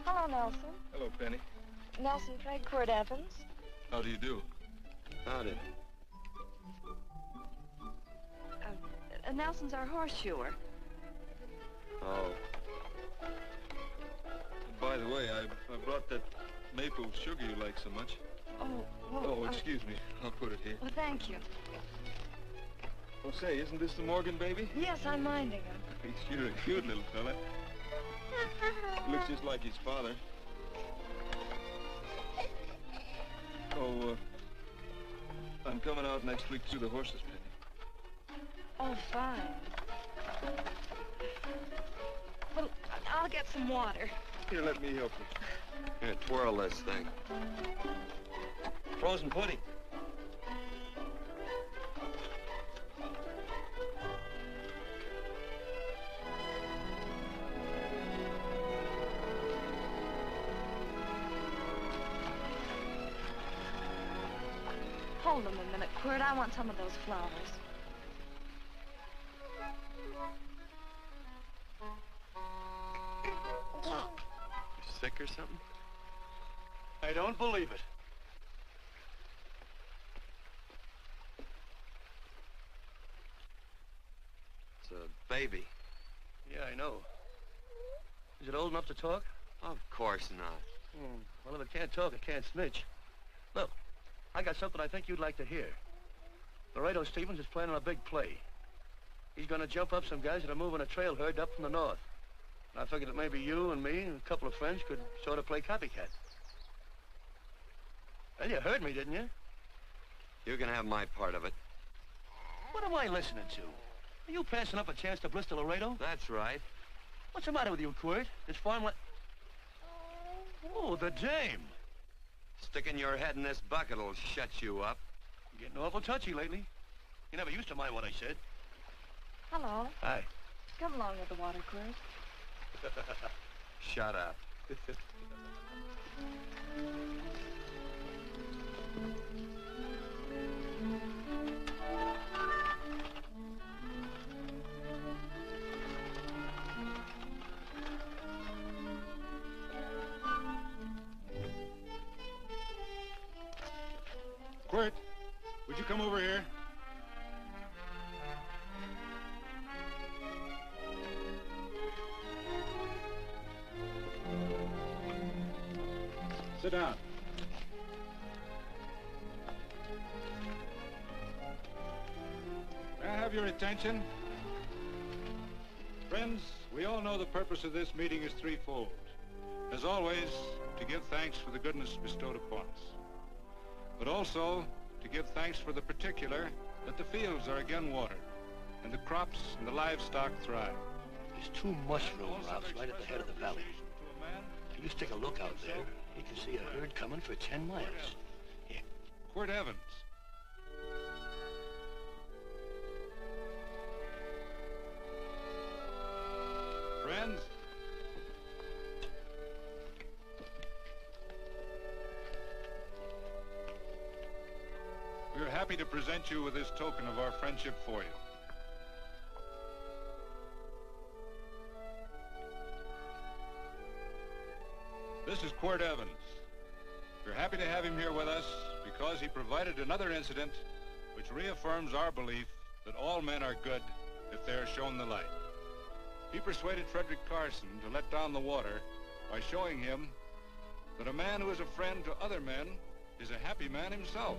Hello, Nelson. Hello, Penny. Nelson Craig, Quirt Evans. How do you do? Howdy. Nelson's our horseshoer. Oh. By the way, I brought that maple sugar you like so much. Oh, well... Oh, excuse me. I'll put it here. Well, thank you. Oh, say, isn't this the Morgan baby? Yes, I'm minding him. He's sure a cute little fella. Looks just like his father. Oh, I'm coming out next week to the horses, Penny. Oh, fine. Well, I'll get some water. Here, let me help you. Here, twirl this thing. Frozen pudding. Hold them a minute, Quirt. I want some of those flowers. You sick or something? I don't believe it. It's a baby. Yeah, I know. Is it old enough to talk? Of course not. Well, if it can't talk, it can't snitch. Look, I got something I think you'd like to hear. Laredo Stevens is planning a big play. He's going to jump up some guys that are moving a trail herd up from the north. I figured that maybe you and me and a couple of friends could sort of play copycat. Well, you heard me, didn't you? You can have my part of it. What am I listening to? Are you passing up a chance to blister Laredo? That's right. What's the matter with you, Quirt? This farm Oh, the dame. Sticking your head in this bucket will shut you up. You're getting awful touchy lately. You never used to mind what I said. Hello. Hi. Come along with the water, Quirt. Shut up. Quirt, would you come over here? Sit down. May I have your attention? Friends, we all know the purpose of this meeting is threefold. As always, to give thanks for the goodness bestowed upon us, but also to give thanks for the particular that the fields are again watered and the crops and the livestock thrive. There's two mushroom routes right at the head of the valley. If you just take a look out there, you can see a herd coming for 10 miles. Here. Quirt Evans. Friends, we are happy to present you with this token of our friendship for you. This is Quirt Evans. We're happy to have him here with us because he provided another incident which reaffirms our belief that all men are good if they are shown the light. He persuaded Frederick Carson to let down the water by showing him that a man who is a friend to other men is a happy man himself.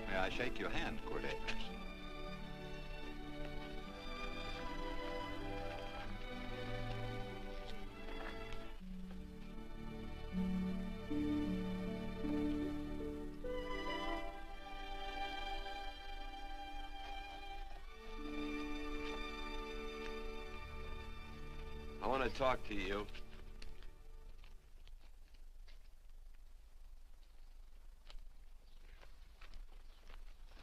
May I shake your hand, Quirt Evans? I want to talk to you.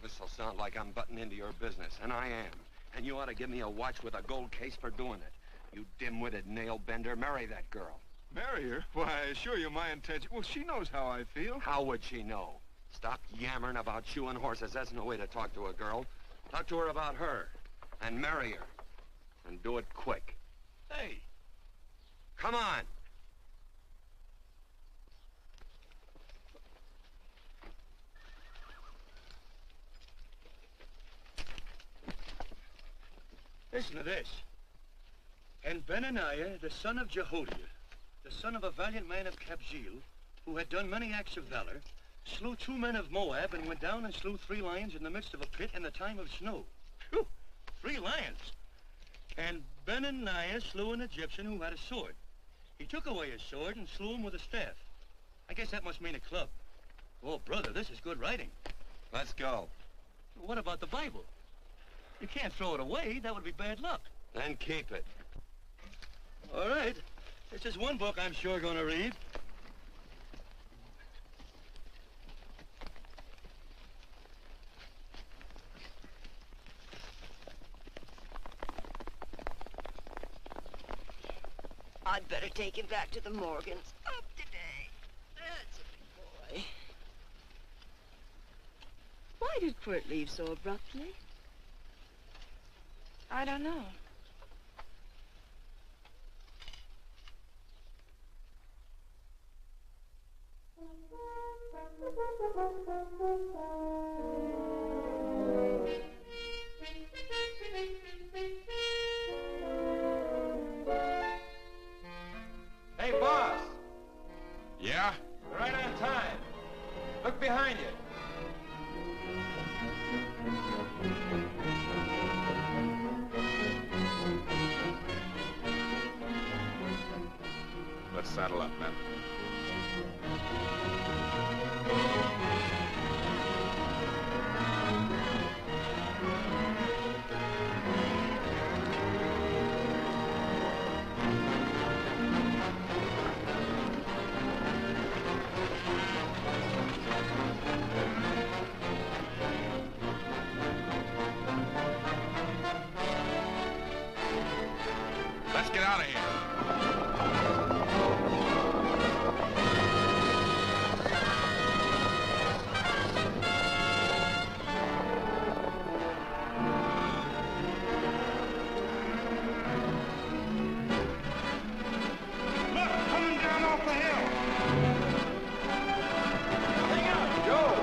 This'll sound like I'm butting into your business, and I am. And you ought to give me a watch with a gold case for doing it. You dim-witted nail-bender, marry that girl. Marry her? Why, I assure you my intention... Well, she knows how I feel. How would she know? Stop yammering about shoeing horses. That's no way to talk to a girl. Talk to her about her, and marry her. And do it quick. Hey. Come on. Listen to this. And Benaniah, the son of Jehoiada, the son of a valiant man of Kabzeel, who had done many acts of valor, slew 2 men of Moab and went down and slew 3 lions in the midst of a pit in the time of snow. Phew, 3 lions. And Benaniah slew an Egyptian who had a sword. He took away his sword and slew him with a staff. I guess that must mean a club. Oh, brother, this is good writing. Let's go. What about the Bible? You can't throw it away. That would be bad luck. Then keep it. All right. This is one book I'm sure going to read. I'd better take him back to the Morgans. Up today. That's a big boy. Why did Quirt leave so abruptly? I don't know. Hey, boss. Yeah? You're right on time. Look behind you. Saddle up, men. Let's get out of here. Look, coming down off the hill. Hang out, Joe.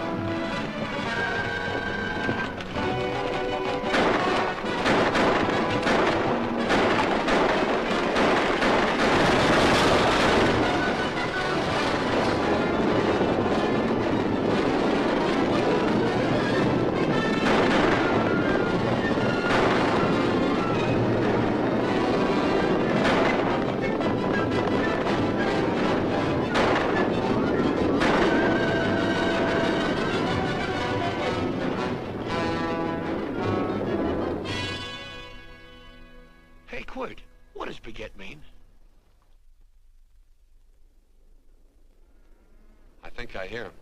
Hey, Quirt, what does beget mean? I think I hear him.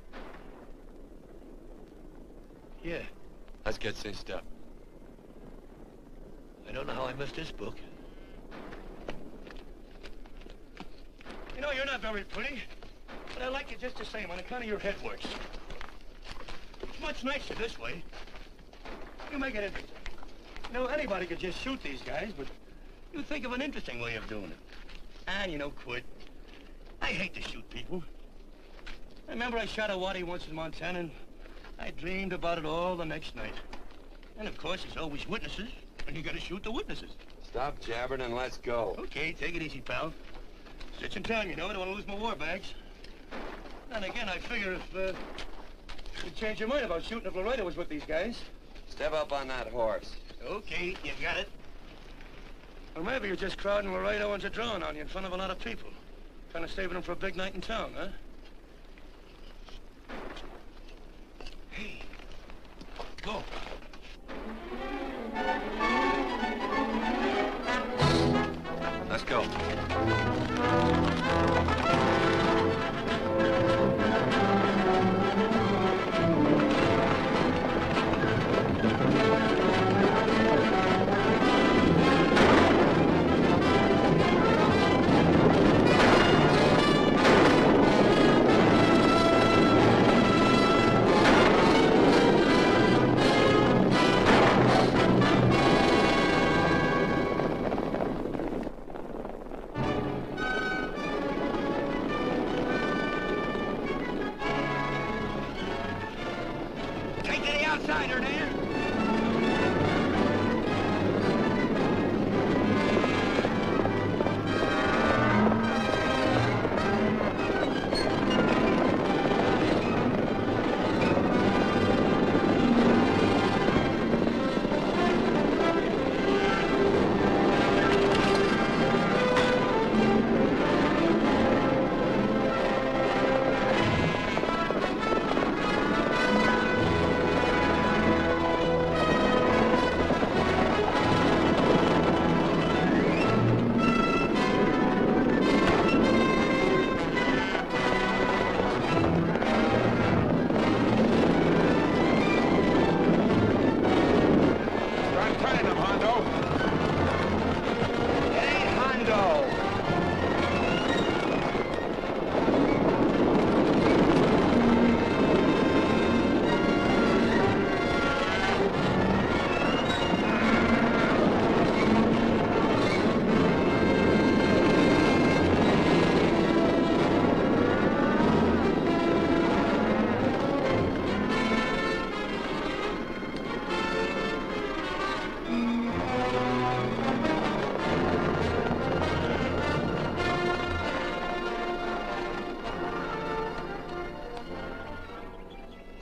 Yeah, Let's get cinched up. I don't know how I missed this book. You know, you're not very pretty, but I like you just the same on account of your head works. It's much nicer this way. You make it interesting. You know, anybody could just shoot these guys, but you think of an interesting way of doing it. And, you know, Quirt, I hate to shoot people. I remember I shot a waddy once in Montana, and I dreamed about it all the next night. And, of course, there's always witnesses, and you gotta shoot the witnesses. Stop jabbering and let's go. Okay, take it easy, pal. Stitching time, you know. I don't want to lose my war bags. And again, I figure if you'd change your mind about shooting if Laredo was with these guys. Step up on that horse. Okay, you got it. Or maybe you're just crowding Laredo into drawing on you in front of a lot of people. Kind of saving them for a big night in town, huh? Hey, go. Let's go. Take to the outsider, Dan.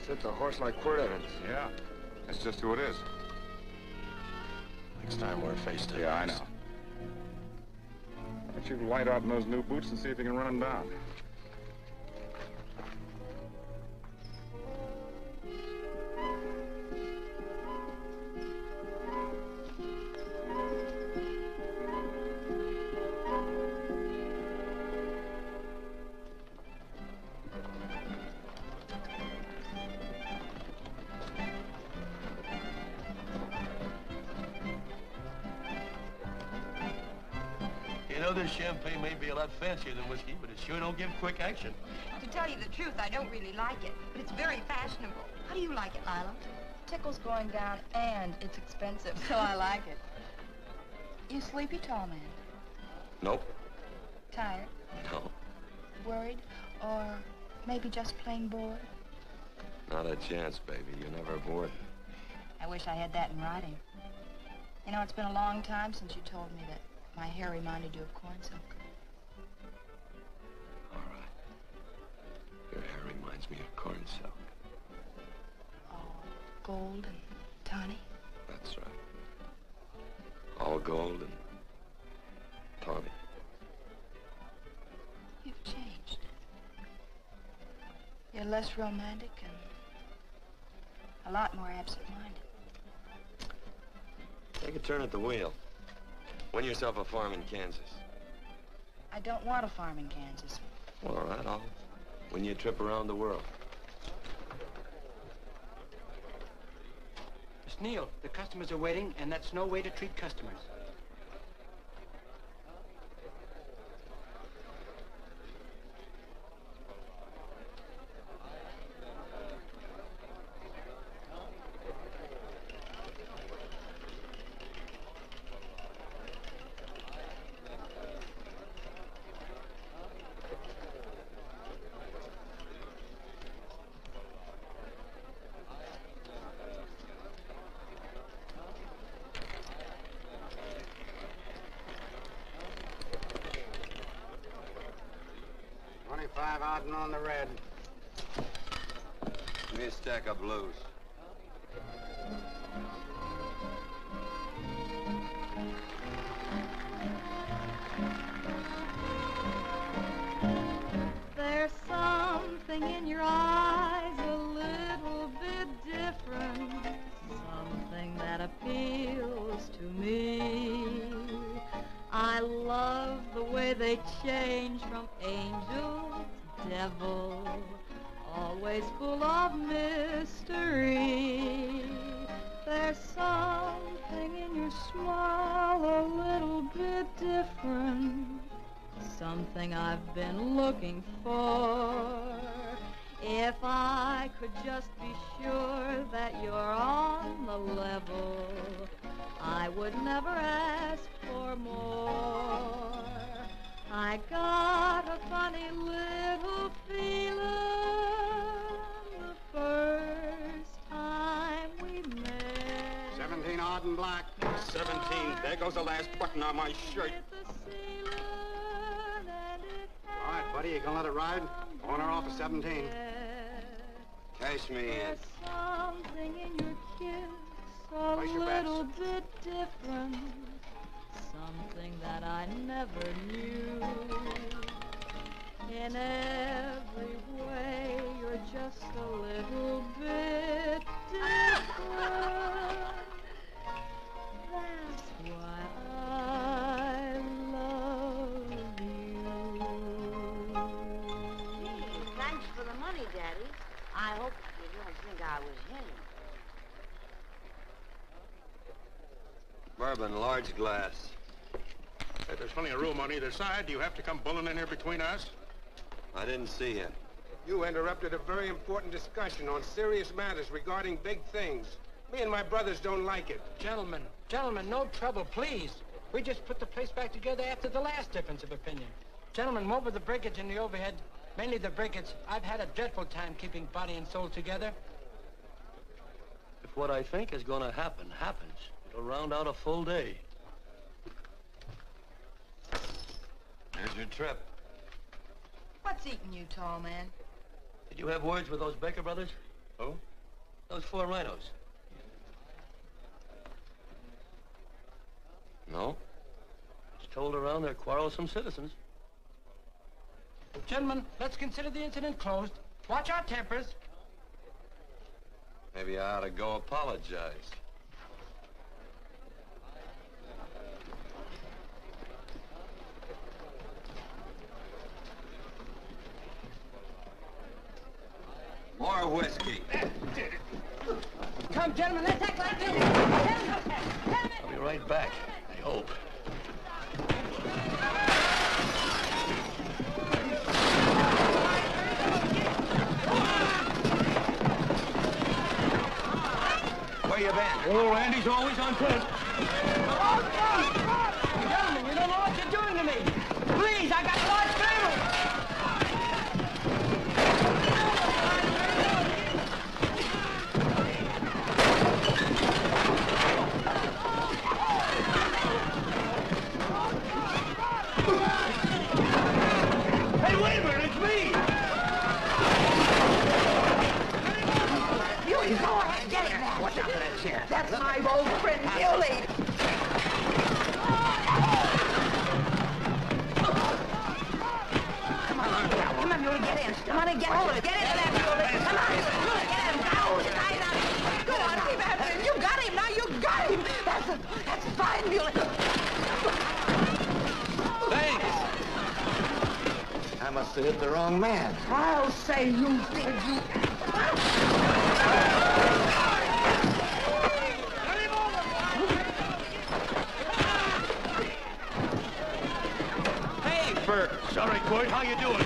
It's a horse like Quirt Evans. Yeah, that's just who it is. Next time we're face to face. Yeah, I know. Why don't you light out in those new boots and see if you can run them down? You know, this champagne may be a lot fancier than whiskey, but it sure don't give quick action. To tell you the truth, I don't really like it, but it's very fashionable. How do you like it, Lila? Tickle's going down, and it's expensive, so I like it. You sleepy, tall man? Nope. Tired? No. Worried? Or maybe just plain bored? Not a chance, baby. You're never bored. I wish I had that in writing. You know, it's been a long time since you told me that my hair reminded you of corn silk. All right. Your hair reminds me of corn silk. Gold and tawny? That's right. All gold and tawny. You've changed. You're less romantic and a lot more absent-minded. Take a turn at the wheel. Win yourself a farm in Kansas. I don't want a farm in Kansas. Well, all right, I'll win you a trip around the world. Miss Neal, the customers are waiting, and that's no way to treat customers. Out on the red. Give me a stack of blues. There's something in your eyes a little bit different, something that appeals to me. I love the way they change from angel to devil, always full of mystery. There's something in your smile a little bit different, something I've been looking for. If I could just be sure that you're on the level, I would never ask for more. I got a funny little feeling the first time we met. 17 odd and black. 17. There goes the last button on my shirt. All right, buddy, you gonna let it ride? On or off of 17. Cash me in. Something in your kiss a little bit different, something that I never knew. In every way, you're just a little bit different. That's why I love you. Thanks for the money, Daddy. I hope you don't think I was him. Bourbon, large glass. Hey, there's plenty of room on either side. Do you have to come bulling in here between us? I didn't see you. You interrupted a very important discussion on serious matters regarding big things. Me and my brothers don't like it. Gentlemen, no trouble, please. We just put the place back together after the last difference of opinion. Gentlemen, what with the breakage and the overhead, mainly the breakage, I've had a dreadful time keeping body and soul together. If what I think is going to happen happens, it'll round out a full day. Here's your trip. What's eating you, tall man? Did you have words with those Baker brothers? Who? Those 4 rhinos. No? It's told around they're quarrelsome citizens. Gentlemen, let's consider the incident closed. Watch our tempers. Maybe I ought to go apologize. More whiskey. Come, gentlemen, let's act like this. I'll be right back, I hope. Where you been? Oh, Randy's always on foot. Gentlemen, you don't know what you're doing to me. Please, I got a large family. Hey, wait a minute, it's me! Muley, go ahead, get him now. Watch out for that chair. That's my old friend, Muley. Come on, Muley, get in. Come on and get hold of it. Get into that, Muley. Come on, Muley, get him. Now, tie up. Go on, keep after him. You got him now. You got him. That's fine, Muley. Thanks. I must have hit the wrong man. I'll say you did, you. Hey, Bert. Sorry, Court. How you doing?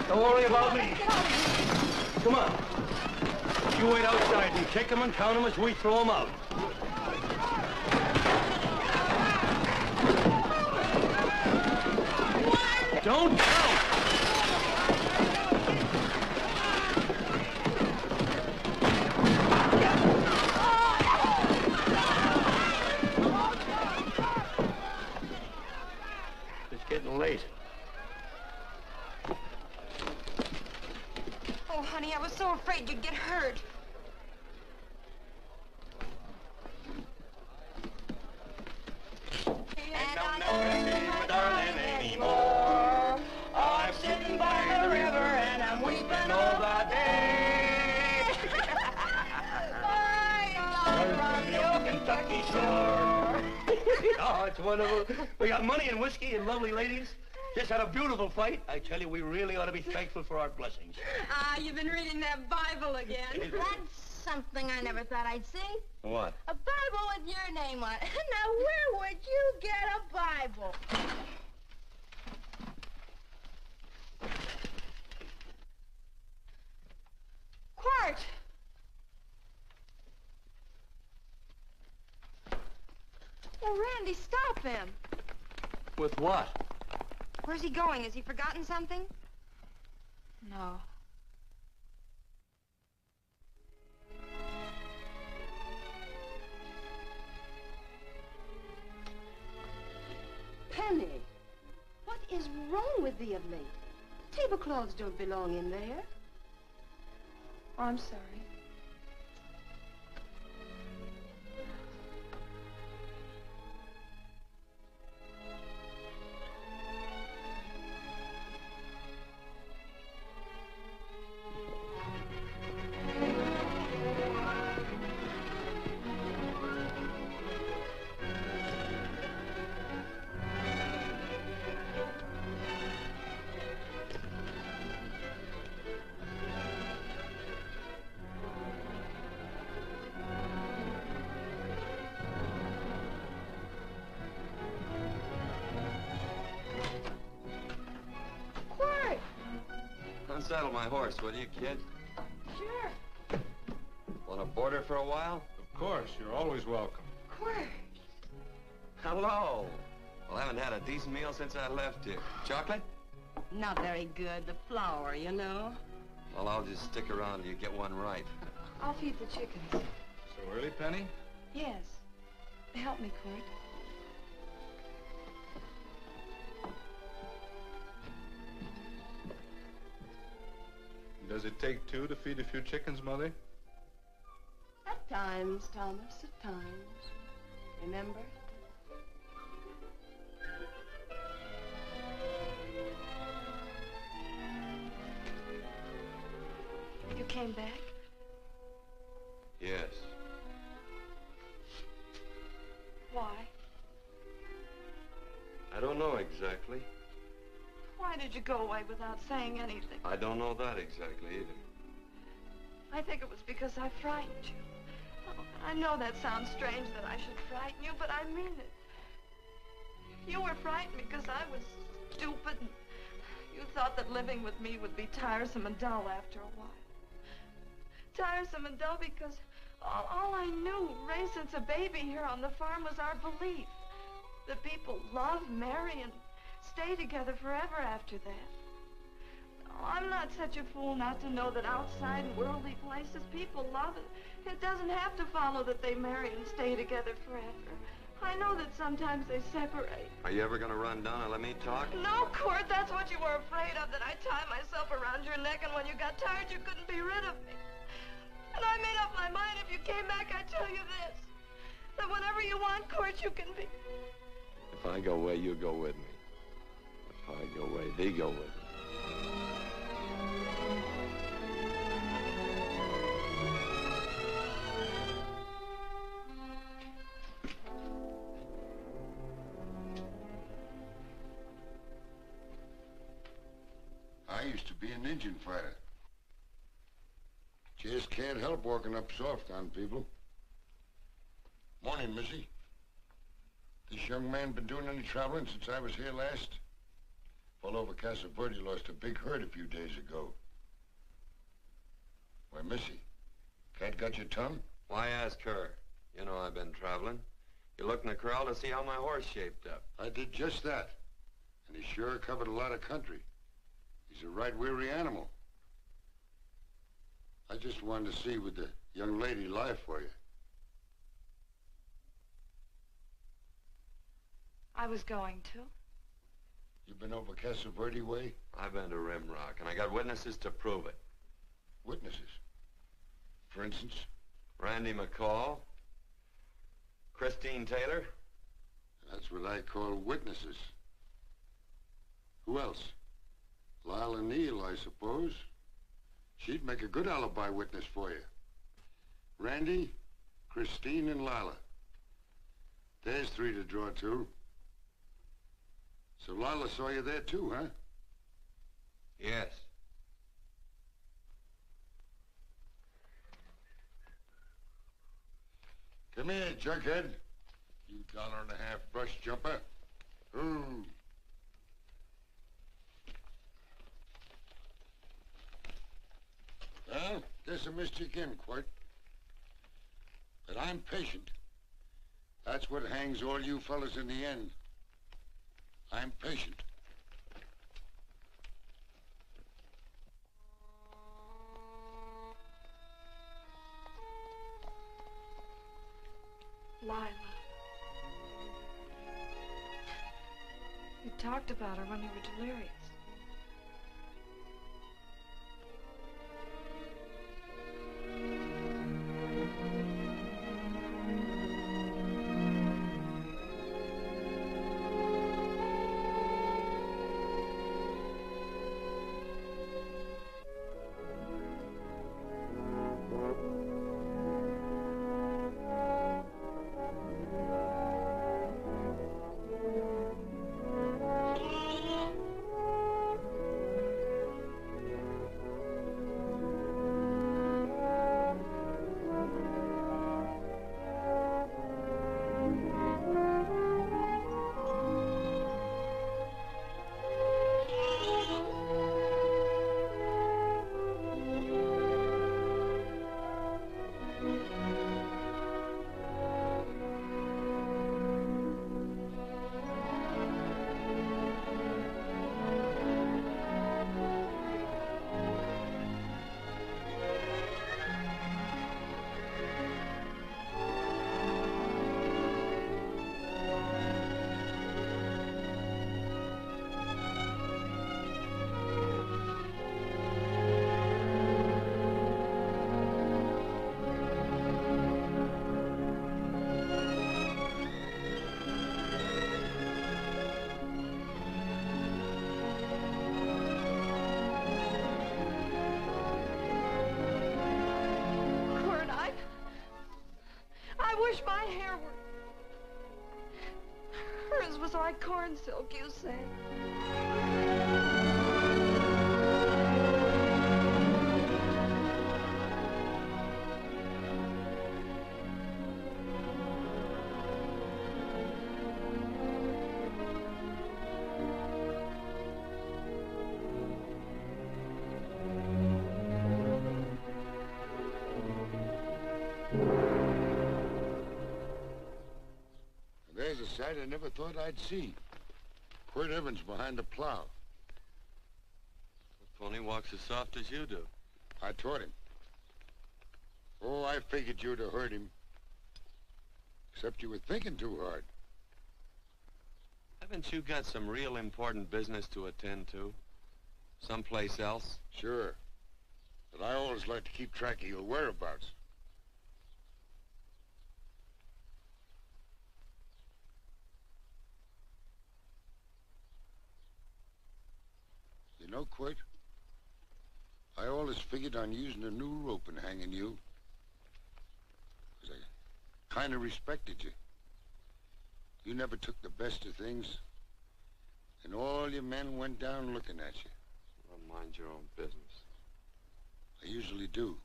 Don't worry about me. Come on. You wait outside and kick them and count them as we throw them out. Don't count! It's getting late. Oh, honey, I was so afraid you'd get hurt. And I'll never see my darling anymore. I'm sitting by the river and I'm weeping all the day. Around the old Kentucky shore. Oh, it's wonderful. We got money and whiskey and lovely ladies. Just had a beautiful fight. I tell you, we really ought to be thankful for our blessings. Ah, you've been reading that Bible again. That's something I never thought I'd see. What? A Bible with your name on it. Now, where would you get a Bible? Quart! Oh, Randy, stop him. With what? Where's he going? Has he forgotten something? No. Penny, what is wrong with thee of late? Tablecloths don't belong in there. Oh, I'm sorry. Unsaddle my horse, will you, kid? Sure. Want to board her for a while? Of course, you're always welcome. Quart. Hello. Well, I haven't had a decent meal since I left here. Chocolate? Not very good. The flour, you know. Well, I'll just stick around till you get one right. I'll feed the chickens. So early, Penny? Yes. Help me, Quart. Does it take two to feed a few chickens, Mother? At times, Thomas, at times. Remember? You came back? Yes. Why? I don't know exactly. Why did you go away without saying anything? I don't know that exactly either. I think it was because I frightened you. Oh, I know that sounds strange that I should frighten you, but I mean it. You were frightened because I was stupid. And you thought that living with me would be tiresome and dull after a while. Tiresome and dull because all I knew, raised since a baby here on the farm, was our belief that people love, marry, and stay together forever after that. Oh, I'm not such a fool not to know that outside in worldly places people love it. It doesn't have to follow that they marry and stay together forever. I know that sometimes they separate. Are you ever going to run down and let me talk? No, Court, that's what you were afraid of, that I'd tie myself around your neck, and when you got tired, you couldn't be rid of me. And I made up my mind, if you came back, I'd tell you this, that whenever you want, Court, you can be. If I go away, you go with me. If I go away, they go with me. I used to be an Indian fighter. Just can't help walking up soft on people. Morning, Missy. This young man been doing any traveling since I was here last? Fellow over Casa Verde lost a big herd a few days ago. Why, Missy, cat got your tongue? Why ask her? You know I've been traveling. You looked in the corral to see how my horse shaped up. I did just that. And he sure covered a lot of country. He's a right weary animal. I just wanted to see would the young lady lie for you. I was going to. You been over Casa Verde way? I've been to Rimrock, and I got witnesses to prove it. Witnesses? For instance? Randy McCall, Christine Taylor. That's what I call witnesses. Who else? Lila Neal, I suppose. She'd make a good alibi witness for you. Randy, Christine, and Lila. There's three to draw to. So Lila saw you there too, huh? Yes. Come here, junkhead. You $1.50 brush jumper. Ooh. Well, guess I missed you again, Quirt. But I'm patient. That's what hangs all you fellas in the end. I'm patient. Lila. You talked about her when you were delirious. like corn silk, you say? There's a sight I never thought I'd see. Quirt Evans behind the plow. The pony walks as soft as you do. I taught him. Oh, I figured you'd have heard him. Except you were thinking too hard. Haven't you got some real important business to attend to? Someplace else? Sure. But I always like to keep track of your whereabouts. You know, Quirt, I always figured on using a new rope and hanging you. Because I kind of respected you. You never took the best of things. And all your men went down looking at you. Well, mind your own business. I usually do.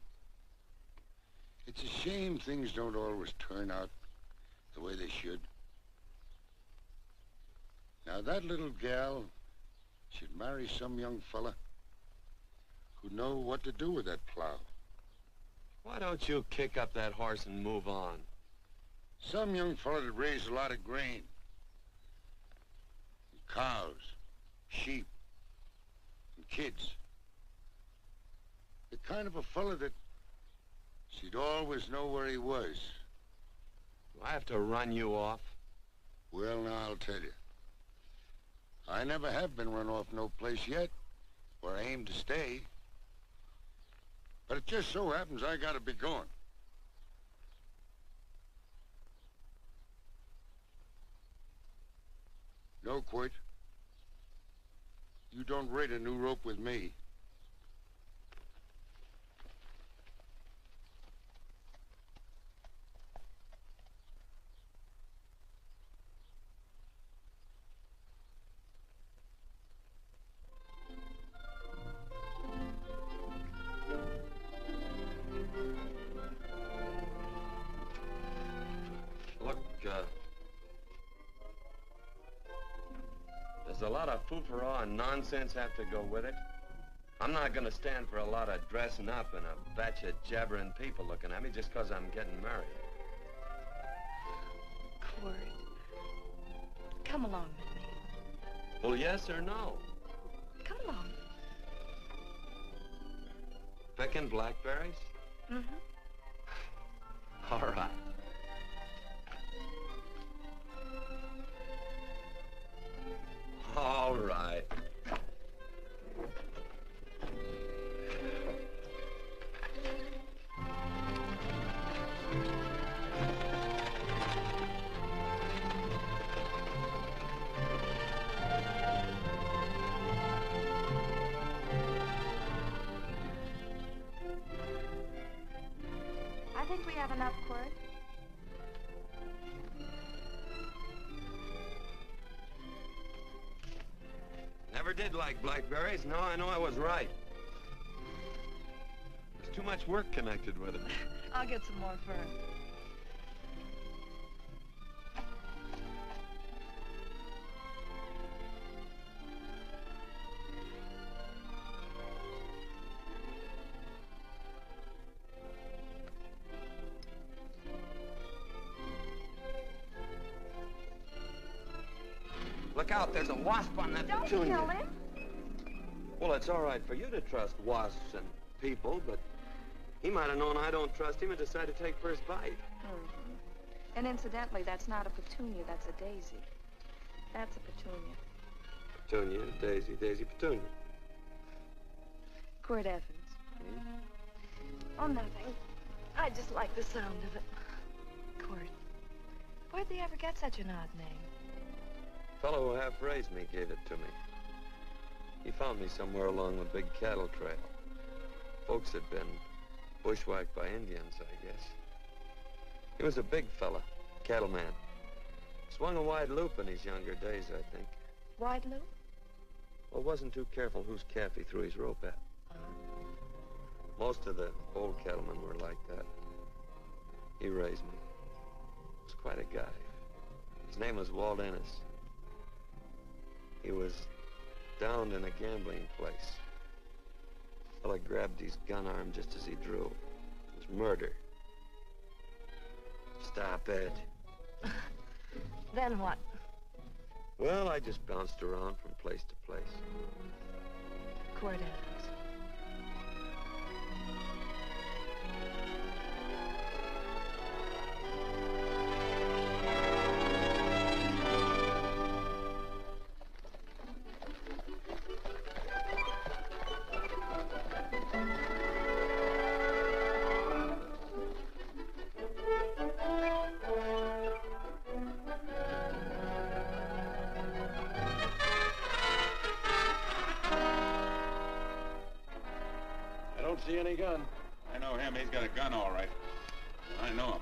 It's a shame things don't always turn out the way they should. Now, that little gal should marry some young fella who'd know what to do with that plow. Why don't you kick up that horse and move on? Some young fella that raised a lot of grain. And cows, sheep, and kids. The kind of a fella that she'd always know where he was. Do I have to run you off? Well, now, I'll tell you. I never have been run off no place yet, where I aim to stay. But it just so happens I gotta be going. No, Quirt. You don't raid a new rope with me. Look, there's a lot of foo-for-all and nonsense have to go with it. I'm not gonna stand for a lot of dressing up and a batch of jabbering people looking at me just 'cause I'm getting married. Quirt, come along with me. Well, yes or no? Come along. Picking blackberries? Mm-hmm. All right. All right. I think we have enough, Quirt. Never did like blackberries. Now I know I was right. There's too much work connected with it. I'll get some more fern. Look out, there's a wasp on that Don't petunia. kill him. Well, it's all right for you to trust wasps and people, but he might have known I don't trust him and decided to take first bite. Mm-hmm. And incidentally, that's not a petunia, that's a daisy. That's a petunia. Petunia, daisy, daisy, petunia. Quirt Evans. Oh, nothing. I just like the sound of it. Quirt. Where'd they ever get such an odd name? The fellow who half-raised me gave it to me. He found me somewhere along the big cattle trail. Folks had been bushwhacked by Indians, I guess. He was a big fella, cattleman. Swung a wide loop in his younger days, I think. Wide loop? Well, wasn't too careful whose calf he threw his rope at. Most of the old cattlemen were like that. He raised me. Was quite a guy. His name was Walt Ennis. He was downed in a gambling place. A fella grabbed his gun arm just as he drew. It was murder. Stop it. Then what? Well, I just bounced around from place to place. Quirt Evans. See any gun? I know him. He's got a gun, all right. I know him.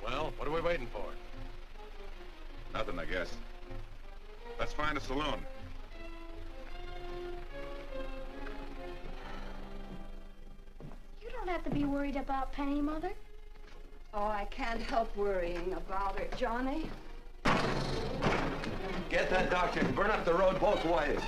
Well, what are we waiting for? Nothing, I guess. Let's find a saloon. You don't have to be worried about Penny, Mother. Oh, I can't help worrying about her, Johnny. Get that doctor and burn up the road both ways.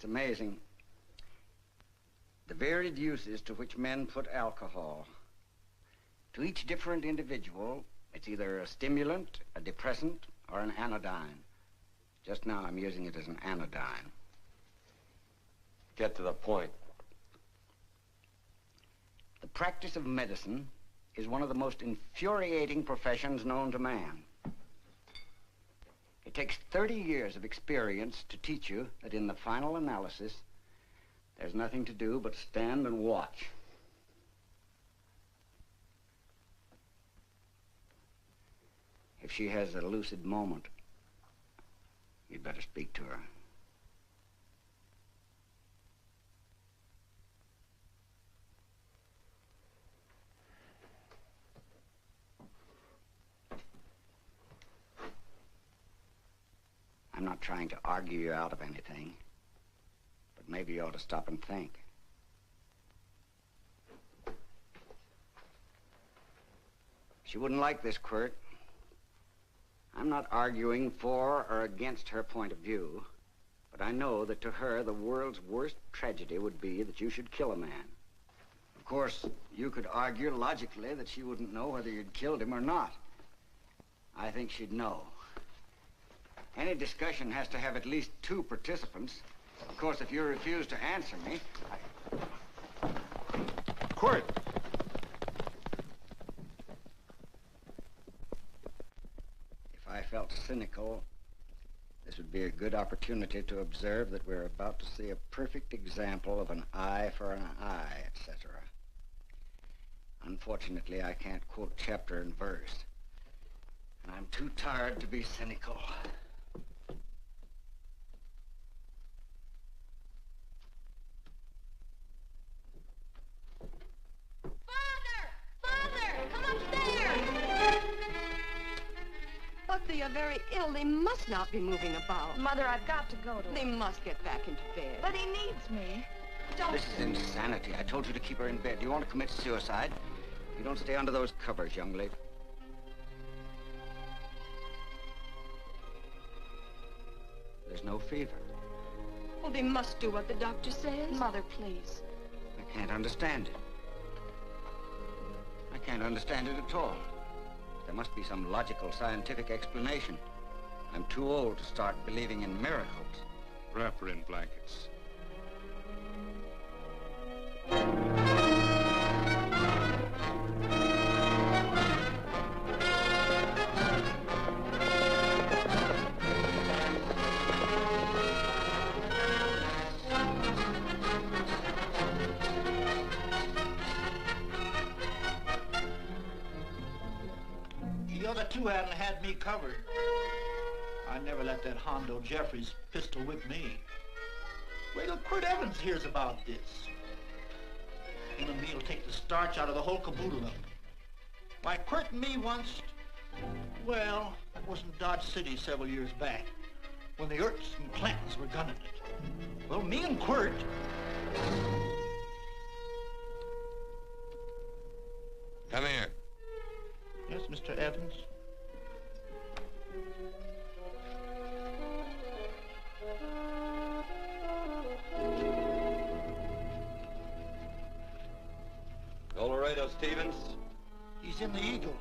amazing. The varied uses to which men put alcohol. To each different individual, it's either a stimulant, a depressant, or an anodyne. Just now, I'm using it as an anodyne. Get to the point. The practice of medicine is one of the most infuriating professions known to man. It takes 30 years of experience to teach you that in the final analysis, there's nothing to do but stand and watch. If she has a lucid moment, you'd better speak to her. I'm not trying to argue you out of anything, but maybe you ought to stop and think. She wouldn't like this, Quirt. I'm not arguing for or against her point of view, but I know that to her, the world's worst tragedy would be that you should kill a man. Of course, you could argue logically that she wouldn't know whether you'd killed him or not. I think she'd know. Any discussion has to have at least 2 participants. Of course, if you refuse to answer me, Quirt! If I felt cynical, this would be a good opportunity to observe that we're about to see a perfect example of an eye for an eye, etc. Unfortunately, I can't quote chapter and verse, and I'm too tired to be cynical. But they are very ill. They must not be moving about. Mother, I've got to go to They him. must get back into bed. But he needs me. Don't... This is insanity. I told you to keep her in bed. Do you want to commit suicide? You don't stay under those covers, young lady. There's no fever. Well, they must do what the doctor says. Mother, please. I can't understand it. I can't understand it at all. There must be some logical, scientific explanation. I'm too old to start believing in miracles. Wrap her in blankets. The other 2 hadn't had me covered. I never let that Hondo Jeffries pistol whip me. Wait till Quirt Evans hears about this. Him and me'll take the starch out of the whole caboodle of them. Why, Quirt and me once, well, that was in Dodge City several years back, when the Erts and Clantons were gunning it. Well, me and Quirt... Come here. Yes, Mr. Evans? Laredo Stevens? He's in the Eagle,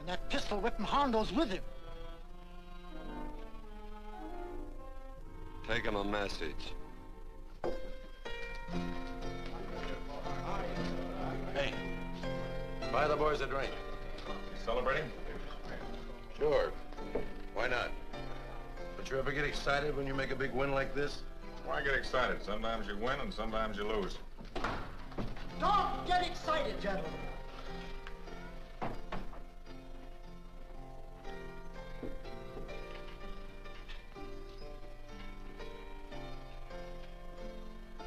and that pistol whipping Hondo's with him. Take him a message. Hey, buy the boys a drink. Celebrating? Sure. Why not? Don't you ever get excited when you make a big win like this? Why get excited? Sometimes you win and sometimes you lose. Don't get excited, gentlemen.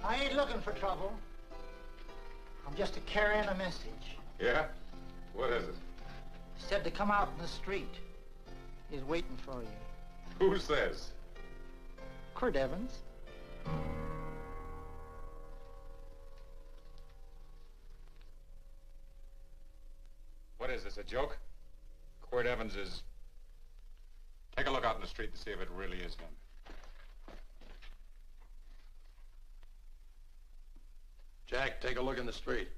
I ain't looking for trouble. I'm just carrying a message. Yeah? What is it? Said to come out in the street. He's waiting for you. Who says? Quirt Evans. What is this, a joke? Quirt Evans is... Take a look out in the street to see if it really is him. Jack, take a look in the street.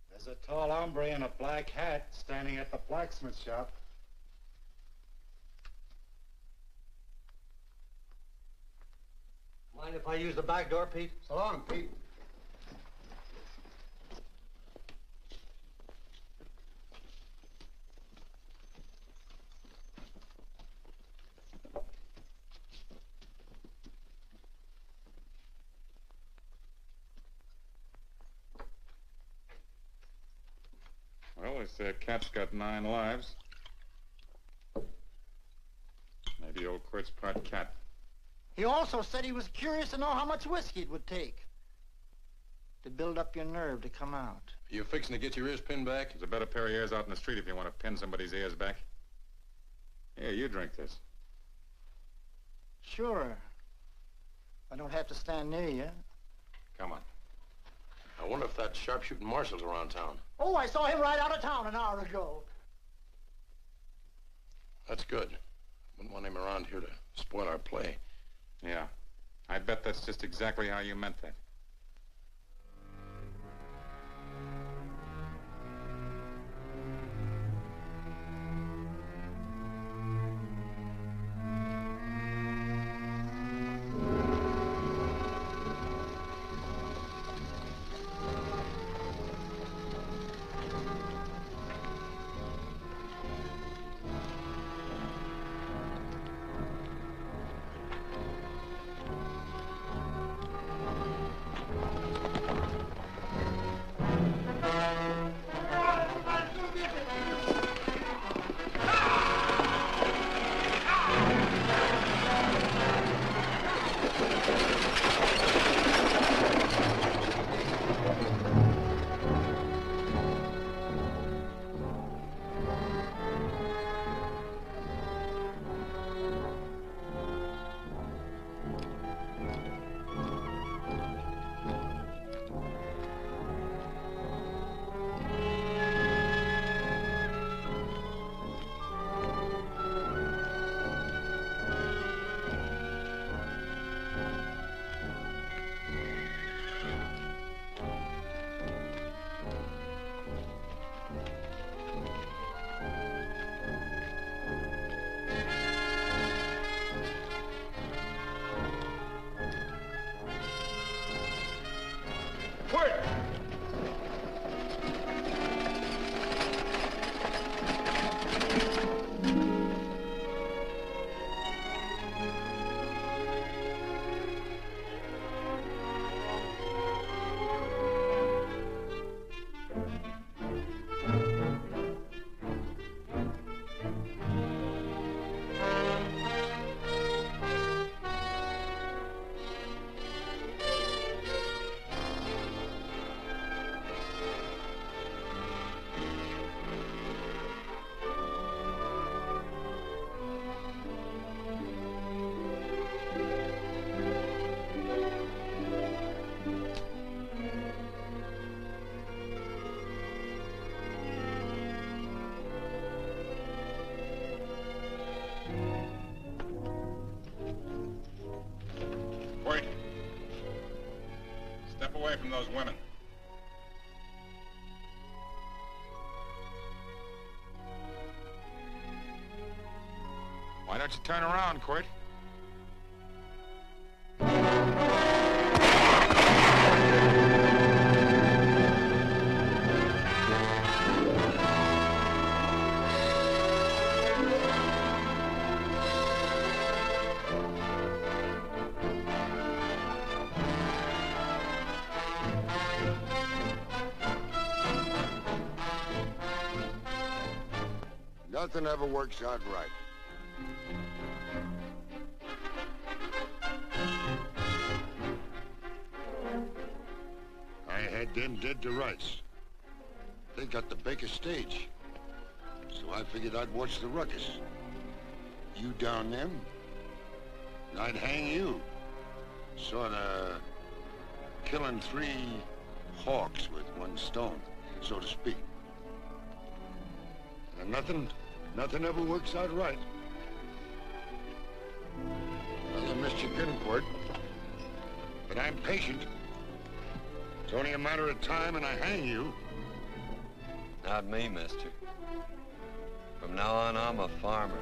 There's a tall hombre in a black hat standing at the blacksmith shop. Mind if I use the back door, Pete? So long, Pete. Well, they say a cat's got 9 lives. Maybe old Quirt's part cat. He also said he was curious to know how much whiskey it would take to build up your nerve to come out. Are you fixing to get your ears pinned back? There's a better pair of ears out in the street if you want to pin somebody's ears back. Here, you drink this. Sure. I don't have to stand near you. Come on. I wonder if that sharpshooting marshal's around town. Oh, I saw him ride out of town an hour ago. That's good. Wouldn't want him around here to spoil our play. Yeah. I bet that's just exactly how you meant that. Step away from those women. Why don't you turn around, Quirt? Nothing ever works out right. I had them dead to rights. They got the Baker stage. So I figured I'd watch the ruckus. You down them, and I'd hang you. Sorta killing 3 hawks with 1 stone, so to speak. And nothing ever works out right. Well, I missed your getting court, but I'm patient. It's only a matter of time and I hang you. Not me, mister. From now on, I'm a farmer.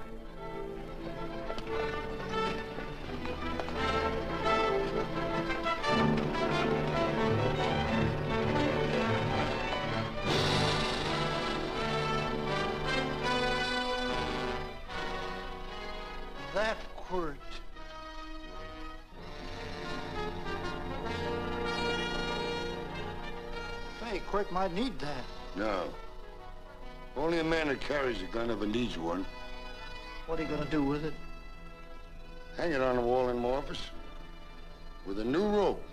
That quirt. Say, Quirt might need that. No. Only a man who carries a gun ever needs one. What are you gonna do with it? Hang it on the wall in my office with a new rope.